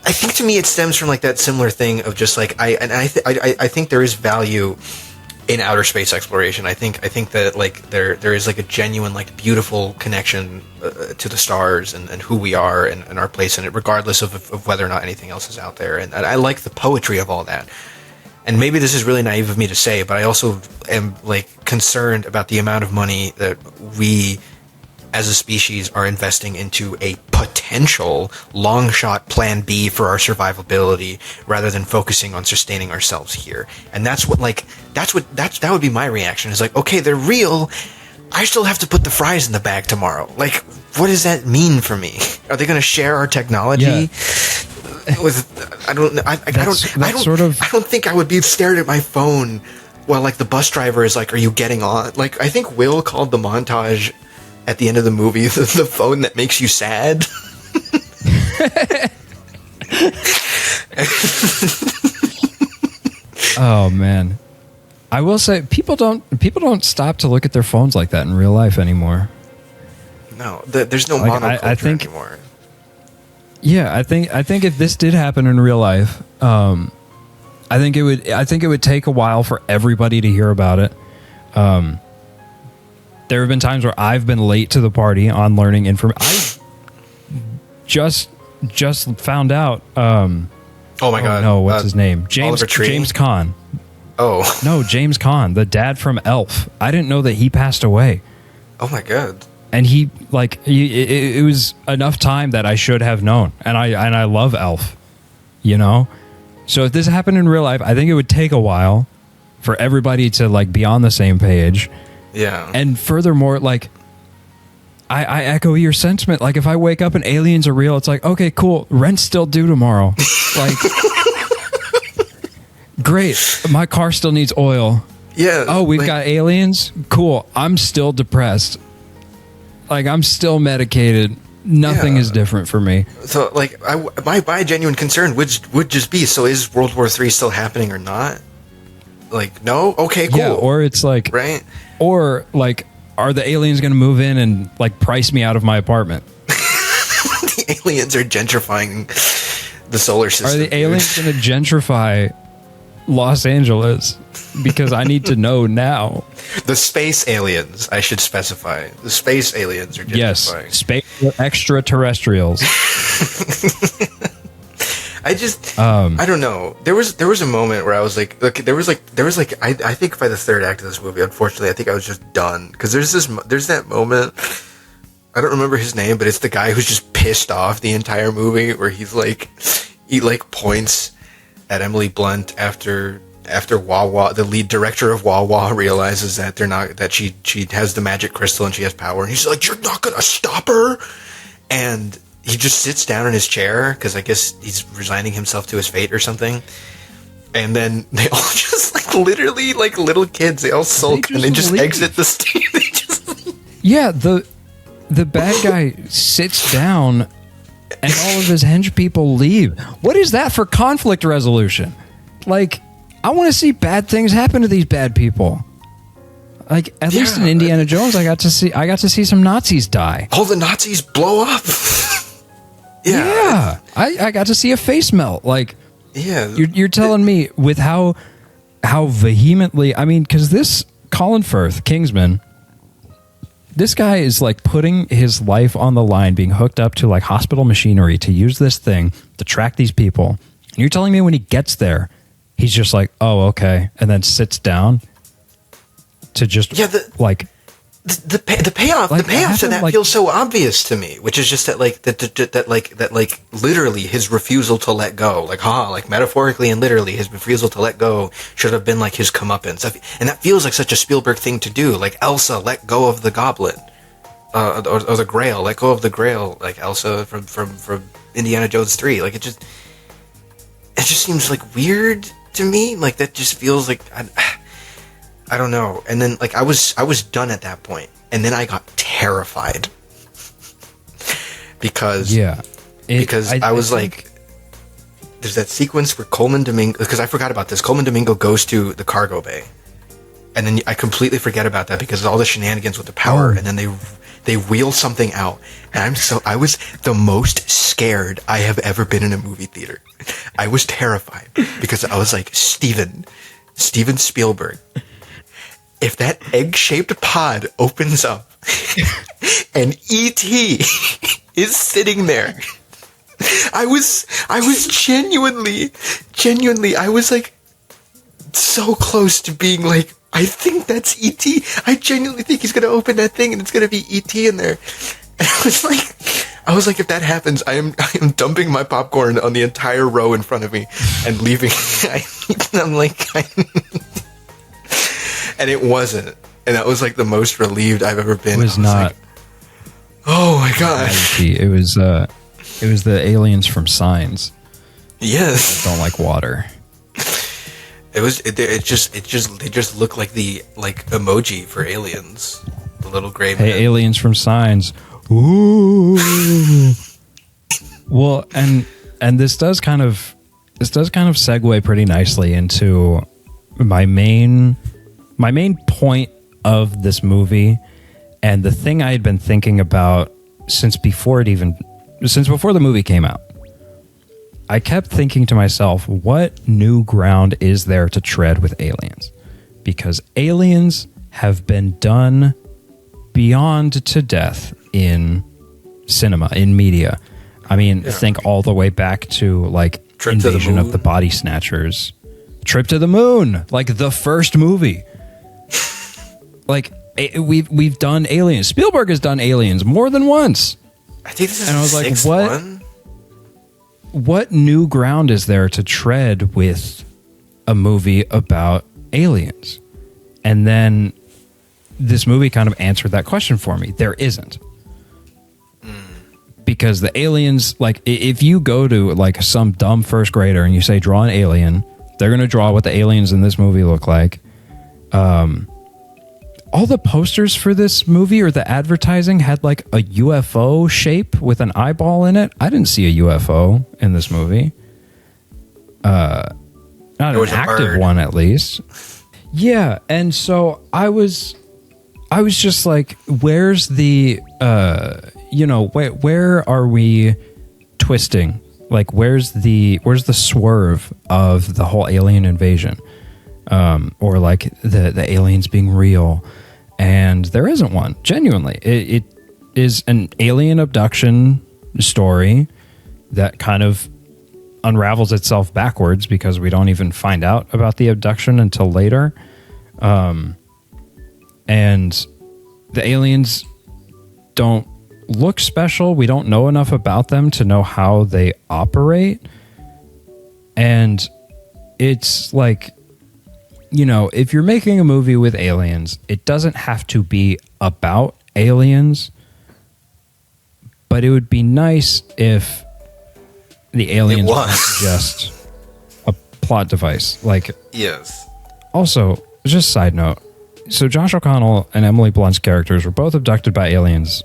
I think to me it stems from like that similar thing of just like I think there is value in outer space exploration. I think that like there is like a genuine like beautiful connection to the stars and who we are and our place in it, regardless of whether or not anything else is out there. And I like the poetry of all that. And maybe this is really naive of me to say, but I also am like concerned about the amount of money that we as a species are investing into a potential long shot plan B for our survivability rather than focusing on sustaining ourselves here. And that would be my reaction, is like, okay, they're real, I still have to put the fries in the bag tomorrow. Like, what does that mean for me? Are they going to share our technology? Yeah. I don't think I would be staring at my phone while like the bus driver is like, are you getting on? Like, I think Will called the montage at the end of the movie the phone that makes you sad. Oh man, I will say people don't stop to look at their phones like that in real life anymore. No, there's no monoculture anymore. Yeah, I think if this did happen in real life, I think it would take a while for everybody to hear about it. There have been times where I've been late to the party on learning information. I just found out. Oh my God! No, what's his name? James Caan. Oh no, James Caan, the dad from Elf. I didn't know that he passed away. Oh my God! And it was enough time that I should have known. And I love Elf, you know. So if this happened in real life, I think it would take a while for everybody to like be on the same page. Yeah. And furthermore, like, I echo your sentiment. Like, if I wake up and aliens are real, it's like, okay, cool. Rent's still due tomorrow. Like, great. My car still needs oil. Yeah. Oh, we've got aliens? Cool. I'm still depressed. Like, I'm still medicated. Nothing is different for me. So, like, my genuine concern would just be, so is World War III still happening or not? Like, no? Okay, cool. Yeah, or it's like... Right? Or, like, are the aliens going to move in and, like, price me out of my apartment? The aliens are gentrifying the solar system. Are the aliens going to gentrify Los Angeles? Because I need to know now. The space aliens, I should specify. The space aliens are gentrifying. Yes, space extraterrestrials. I just, I don't know. There was a moment where I was like, I think by the third act of this movie, unfortunately, I think I was just done. Because there's that moment, I don't remember his name, but it's the guy who's just pissed off the entire movie, where he points at Emily Blunt after Wawa, the lead director of Wawa, realizes that that she has the magic crystal and she has power, and he's like, "You're not gonna stop her," and he just sits down in his chair because I guess he's resigning himself to his fate or something. And then they all just literally like little kids, they all sulk and they just exit the stage. Yeah, the bad guy sits down and all of his hench people leave. What is that for conflict resolution? Like, I want to see bad things happen to these bad people. Like, at least in Indiana Jones, I got to see some Nazis die. All the Nazis blow up. Yeah. I got to see a face melt. Like, yeah, you're telling me with how vehemently, I mean, because this Colin Firth, Kingsman, this guy is like putting his life on the line, being hooked up to like hospital machinery to use this thing to track these people. And you're telling me when he gets there, he's just like, oh, okay, and then sits down to just the payoff to that feels so obvious to me, which is just that literally his refusal to let go, like metaphorically and literally his refusal to let go should have been like his comeuppance, and that feels like such a Spielberg thing to do. Like Elsa let go of the goblet, or the Grail, let go of the Grail, like Elsa from Indiana Jones 3. Like it just seems like weird to me. Like that just feels like. I don't know. And then I was done at that point. And then I got terrified. Because I was like, there's that sequence where Coleman Domingo, because I forgot about this. Coleman Domingo goes to the cargo bay. And then I completely forget about that because of all the shenanigans with the power, and then they wheel something out. And I was the most scared I have ever been in a movie theater. I was terrified because I was like, Steven Spielberg, if that egg-shaped pod opens up and E.T. is sitting there, I was genuinely, I was like so close to being like, I think that's E.T. I genuinely think he's going to open that thing and it's going to be E.T. in there. And I was like, if that happens, I am dumping my popcorn on the entire row in front of me and leaving. I'm like, and it wasn't. And that was like the most relieved I've ever been. It was not. Like, oh my god! It was the aliens from Signs. Yes. Don't like water. It was. They just look like the emoji for aliens. The little gray man. Hey, aliens from Signs. Ooh. Well, and this does kind of segue pretty nicely into my main point of this movie, and the thing I had been thinking about since before the movie came out. I kept thinking to myself, what new ground is there to tread with aliens? Because aliens have been done beyond to death in cinema, in media. I mean, think all the way back to like Trip Invasion to the of the Body Snatchers, Trip to the Moon, like the first movie. Like we've done aliens. Spielberg has done aliens more than once. I think this is and I was the like, sixth one? What new ground is there to tread with a movie about aliens? And then this movie kind of answered that question for me. There isn't. Because the aliens, like, if you go to like some dumb first grader and you say draw an alien, they're going to draw what the aliens in this movie look like. All the posters for this movie or the advertising had like a UFO shape with an eyeball in it. I didn't see a UFO in this movie. Not an active one, at least. Yeah, and so I was just like, where's the where are we twisting? Like, where's the swerve of the whole alien invasion, or like the aliens being real? And there isn't one. Genuinely, it is an alien abduction story that kind of unravels itself backwards because we don't even find out about the abduction until later. And the aliens don't look special. We don't know enough about them to know how they operate. And it's like, if you're making a movie with aliens, it doesn't have to be about aliens, but it would be nice if the aliens were just a plot device. Like, yes. Also, just side note, so Josh O'Connell and Emily Blunt's characters were both abducted by aliens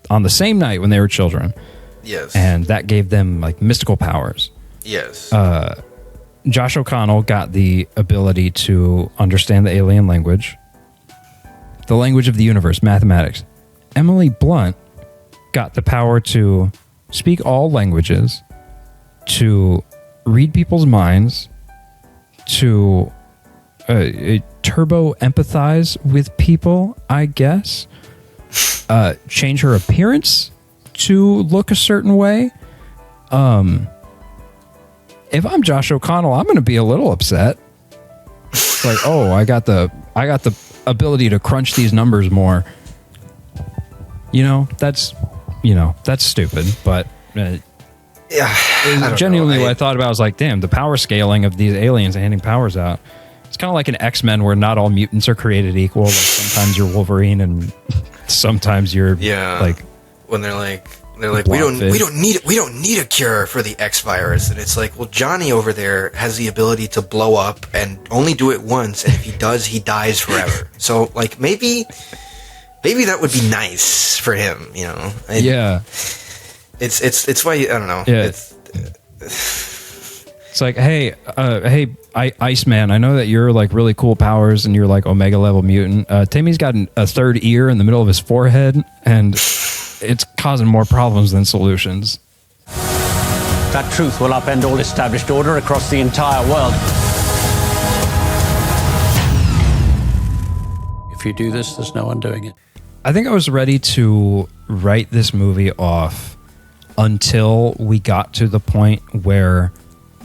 on the same night when they were children. Yes. And that gave them like mystical powers. Yes. Josh O'Connell got the ability to understand the alien language, the language of the universe, mathematics. Emily Blunt got the power to speak all languages, to read people's minds, to turbo empathize with people, I guess. Change her appearance to look a certain way. If I'm Josh O'Connell, I'm going to be a little upset. It's like, oh, I got the ability to crunch these numbers more. That's stupid. But genuinely, what I thought about was like, damn, the power scaling of these aliens handing powers out. It's kind of like an X-Men where not all mutants are created equal. Like sometimes you're Wolverine and sometimes you're like when they're like we don't need a cure for the X virus, and it's like, well, Johnny over there has the ability to blow up and only do it once, and if he does, he dies forever. So like maybe that would be nice for him, Yeah. It's why I don't know. Yeah. It's like, hey, Iceman, I know that you're like really cool powers and you're like Omega level mutant. Timmy's got a third ear in the middle of his forehead, and it's causing more problems than solutions. That truth will upend all established order across the entire world. If you do this, there's no undoing it. I think I was ready to write this movie off until we got to the point where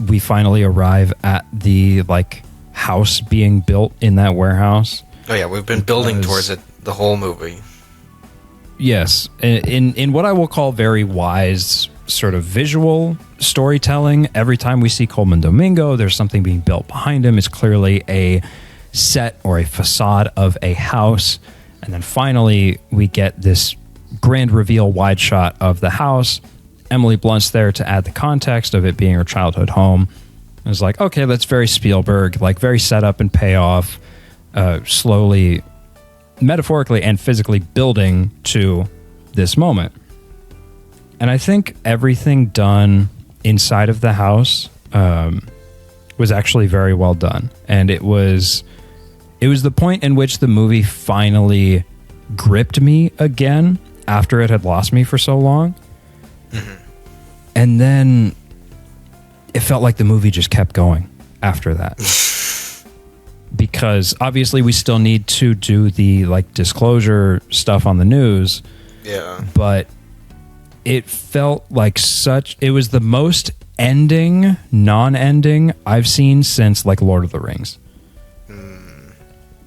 we finally arrive at the like house being built in that warehouse. Oh yeah, we've been building towards it the whole movie. Yes, in what I will call very wise sort of visual storytelling. Every time we see Coleman Domingo, there's something being built behind him. It's clearly a set or a facade of a house. And then finally, we get this grand reveal wide shot of the house. Emily Blunt's there to add the context of it being her childhood home. It was like, okay, that's very Spielberg, like very set up and payoff, slowly, metaphorically and physically building to this moment. And I think everything done inside of the house was actually very well done. And it was the point in which the movie finally gripped me again after it had lost me for so long. Mm-hmm. And then it felt like the movie just kept going after that. Because obviously we still need to do the like disclosure stuff on the news. Yeah. But it felt like it was the most non-ending I've seen since like Lord of the Rings.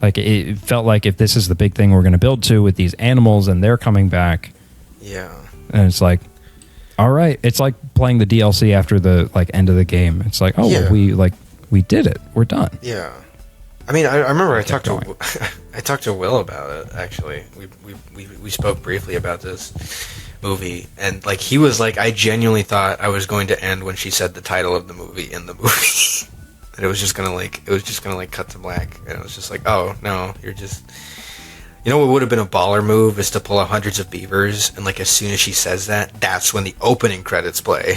Like it felt like if this is the big thing we're going to build to with these animals and they're coming back. Yeah. And it's like, all right, it's like playing the DLC after the like end of the game. It's like, oh, yeah. we did it. We're done. Yeah. I mean, I remember I kept talked to I talked to Will about it. Actually, we spoke briefly about this movie, and like he was like, I genuinely thought I was going to end when she said the title of the movie in the movie, and it was just gonna cut to black, and it was just like, oh no, you're just. You know what would have been a baller move is to pull out Hundreds of Beavers, and like as soon as she says that, that's when the opening credits play.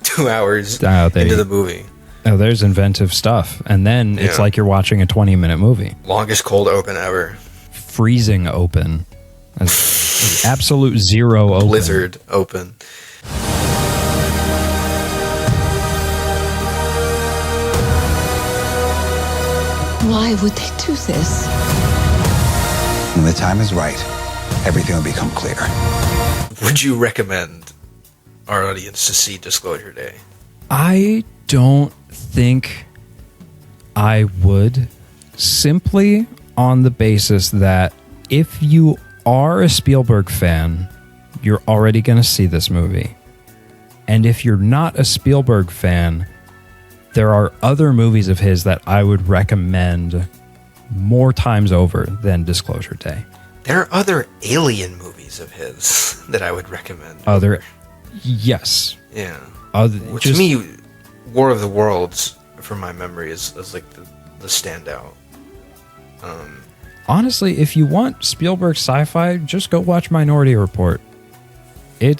2 hours into the movie. Oh, there's inventive stuff. And then it's like you're watching a 20-minute movie. Longest cold open ever. Freezing open. Absolute zero open. Blizzard open. Why would they do this? When the time is right, everything will become clear. Would you recommend our audience to see Disclosure Day? I don't think I would, simply on the basis that if you are a Spielberg fan, you're already going to see this movie. And if you're not a Spielberg fan, there are other movies of his that I would recommend more times over than Disclosure Day. There are other Alien movies of his that I would recommend. Yes. Yeah. To me, War of the Worlds, from my memory, is like the standout. Honestly, if you want Spielberg sci-fi, just go watch Minority Report. I've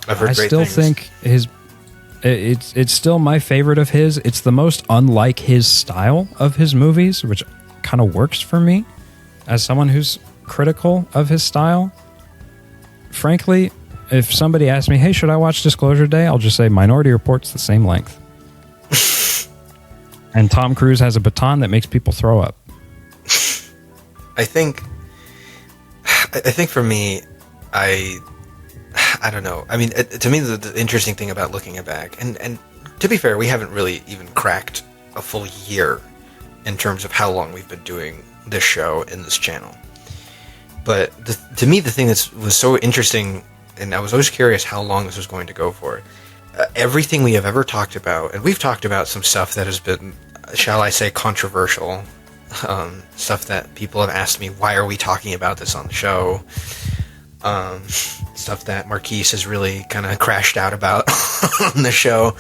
heard I great still things. think it's still my favorite of his. It's the most unlike his style of his movies, which kind of works for me as someone who's critical of his style. Frankly, if somebody asks me, hey, should I watch Disclosure Day? I'll just say Minority Report's the same length. And Tom Cruise has a baton that makes people throw up. I think for me, I don't know. I mean, to me, the interesting thing about looking back, and to be fair, we haven't really even cracked a full year in terms of how long we've been doing this show and this channel. But to me, the thing that was so interesting, and I was always curious how long this was going to go for, everything we have ever talked about, and we've talked about some stuff that has been, shall I say, controversial, stuff that people have asked me, why are we talking about this on the show? Stuff that Marquise has really kind of crashed out about on the show.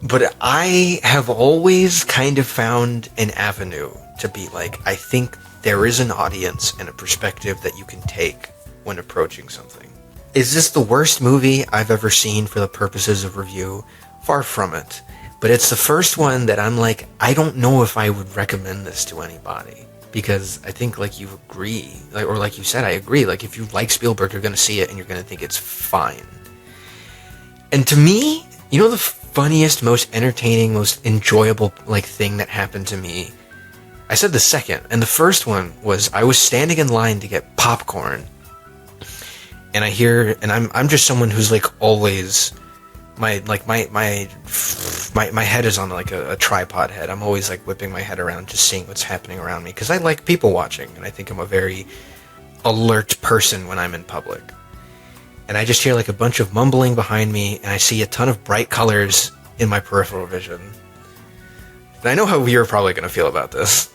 But I have always kind of found an avenue to be like, I think there is an audience and a perspective that you can take when approaching something. Is this the worst movie I've ever seen for the purposes of review? Far from it. But it's the first one that I'm like, I don't know if I would recommend this to anybody. Because I think, like, you agree, or like you said, I agree. Like, if you like Spielberg, you're going to see it and you're going to think it's fine. And to me, you know, the funniest, most entertaining, most enjoyable, like, thing that happened to me, I said the second, and the first one was I was standing in line to get popcorn, and I hear, and I'm just someone who's like always, my head is on like a tripod head. I'm always like whipping my head around, just seeing what's happening around me, because I like people watching, and I think I'm a very alert person when I'm in public. And I just hear like a bunch of mumbling behind me, and I see a ton of bright colors in my peripheral vision. And I know how you're probably going to feel about this.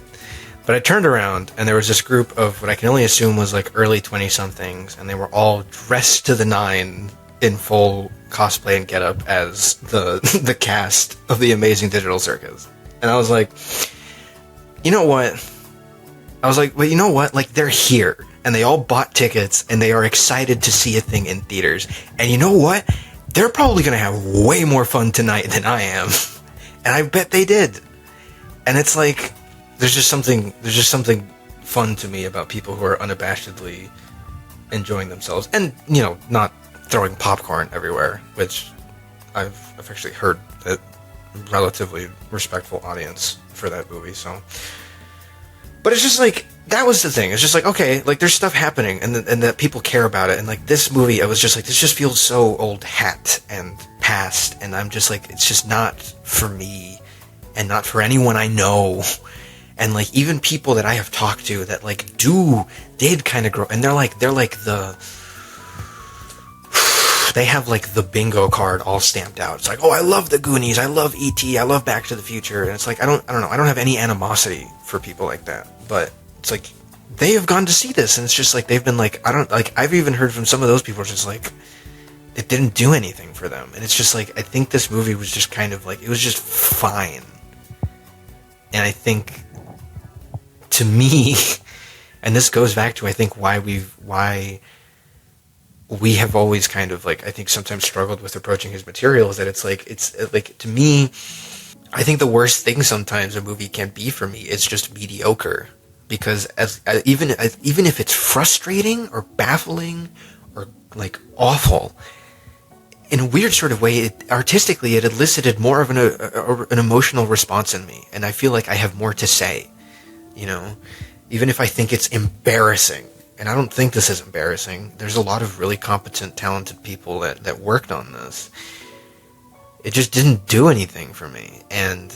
But I turned around, and there was this group of what I can only assume was like early 20-somethings, and they were all dressed to the nine in full cosplay and getup as the cast of the Amazing Digital Circus. And I was like, you know what? I was like, well, you know what? Like, they're here, and they all bought tickets, and they are excited to see a thing in theaters. And you know what? They're probably going to have way more fun tonight than I am. And I bet they did. And it's like, there's just something fun to me about people who are unabashedly enjoying themselves, and, you know, not throwing popcorn everywhere, which I've actually heard a relatively respectful audience for that movie. So, but it's just like, that was the thing. It's just like, okay, like, there's stuff happening, and that people care about it, and like this movie, I was just like, this just feels so old hat and past, and I'm just like, it's just not for me, and not for anyone I know. And like, even people that I have talked to that like did kind of grow, and they're like that they have like the bingo card all stamped out. It's like, oh, I love the Goonies, I love E.T., I love Back to the Future, and it's like I don't know, I don't have any animosity for people like that, but it's like they have gone to see this, and it's just like they've been like, I've even heard from some of those people just like it didn't do anything for them, and it's just like I think this movie was just kind of like, it was just fine, and I think to me, and this goes back to I think why we have always kind of like, I think sometimes struggled with approaching his material, is that it's like to me, I think the worst thing sometimes a movie can be for me is just mediocre, because even if it's frustrating or baffling or like awful, in a weird sort of way, artistically it elicited more of an emotional response in me, and I feel like I have more to say, you know, even if I think it's embarrassing. And I don't think this is embarrassing. There's a lot of really competent, talented people that worked on this. It just didn't do anything for me, and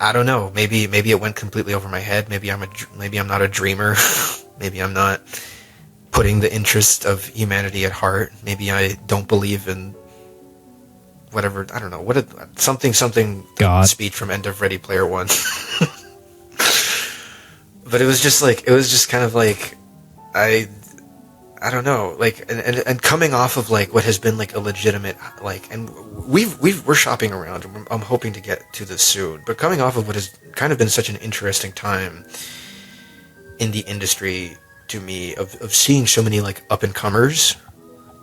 I don't know. Maybe it went completely over my head. Maybe I'm not a dreamer. Maybe I'm not putting the interest of humanity at heart. Maybe I don't believe in whatever. I don't know something God. Speech from End of Ready Player One. But it was just kind of like, I don't know, like, and coming off of like what has been like a legitimate, like, and we're shopping around, and I'm hoping to get to this soon, but coming off of what has kind of been such an interesting time in the industry to me, of seeing so many like up and comers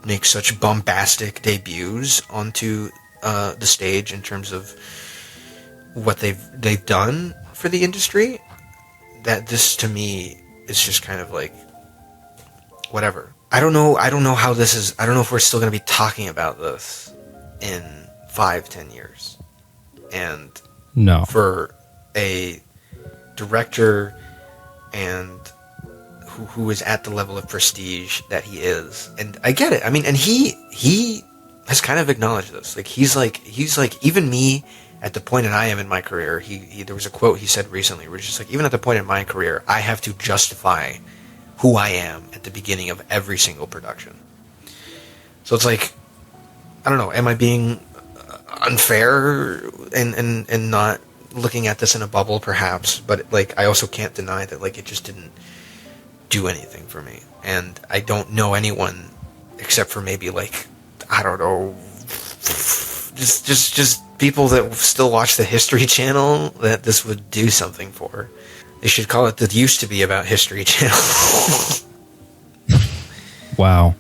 make such bombastic debuts onto the stage in terms of what they've done for the industry, that this to me is just kind of like whatever. I don't know how this is. I don't know if we're still going to be talking about this in 5-10 years. And No. for a director and who is at the level of prestige that he is, and I get it. I mean, and he has kind of acknowledged this. Like he's like even me. At the point that I am in my career, there was a quote he said recently, where it's just like, even at the point in my career, I have to justify who I am at the beginning of every single production. So it's like, I don't know, am I being unfair and not looking at this in a bubble, perhaps? But like, I also can't deny that like it just didn't do anything for me, and I don't know anyone except for maybe like, I don't know, just people that still watch the History Channel, that this would do something for. They should call it the Used to Be About History Channel. Wow.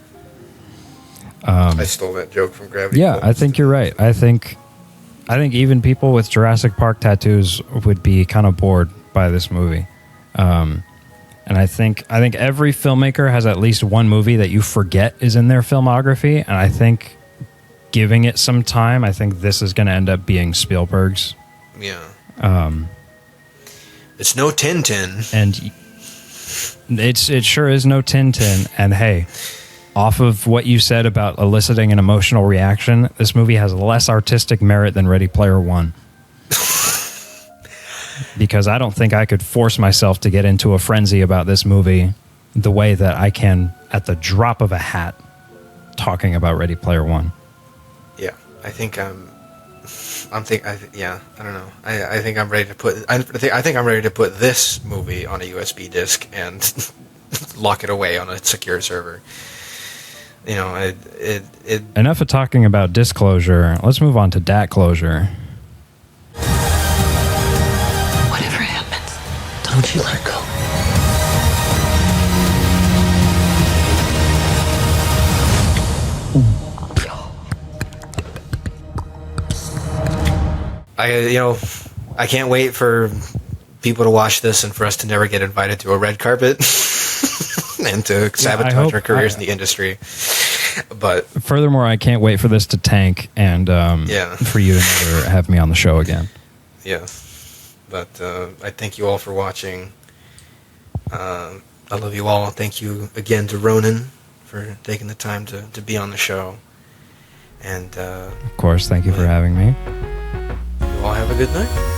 I stole that joke from Gravity. Yeah, I think you're right. I think even people with Jurassic Park tattoos would be kind of bored by this movie. And I think every filmmaker has at least one movie that you forget is in their filmography, and I think giving it some time, I think this is going to end up being Spielberg's. Yeah. It's no Tintin. And it sure is no Tintin. And hey, off of what you said about eliciting an emotional reaction, this movie has less artistic merit than Ready Player One. Because I don't think I could force myself to get into a frenzy about this movie the way that I can at the drop of a hat talking about Ready Player One. Yeah, I think I don't know. I think I'm ready to put. I think I'm ready to put this movie on a USB disk and lock it away on a secure server. You know, Enough of talking about disk closure. Let's move on to DAT closure. Whatever happens, don't you let go. I can't wait for people to watch this and for us to never get invited to a red carpet and to sabotage our careers in the industry. But furthermore, I can't wait for this to tank and for you to never have me on the show again. Yeah, but I thank you all for watching. I love you all. Thank you again to Ronan for taking the time to be on the show. And of course, thank you for having me. You all have a good night.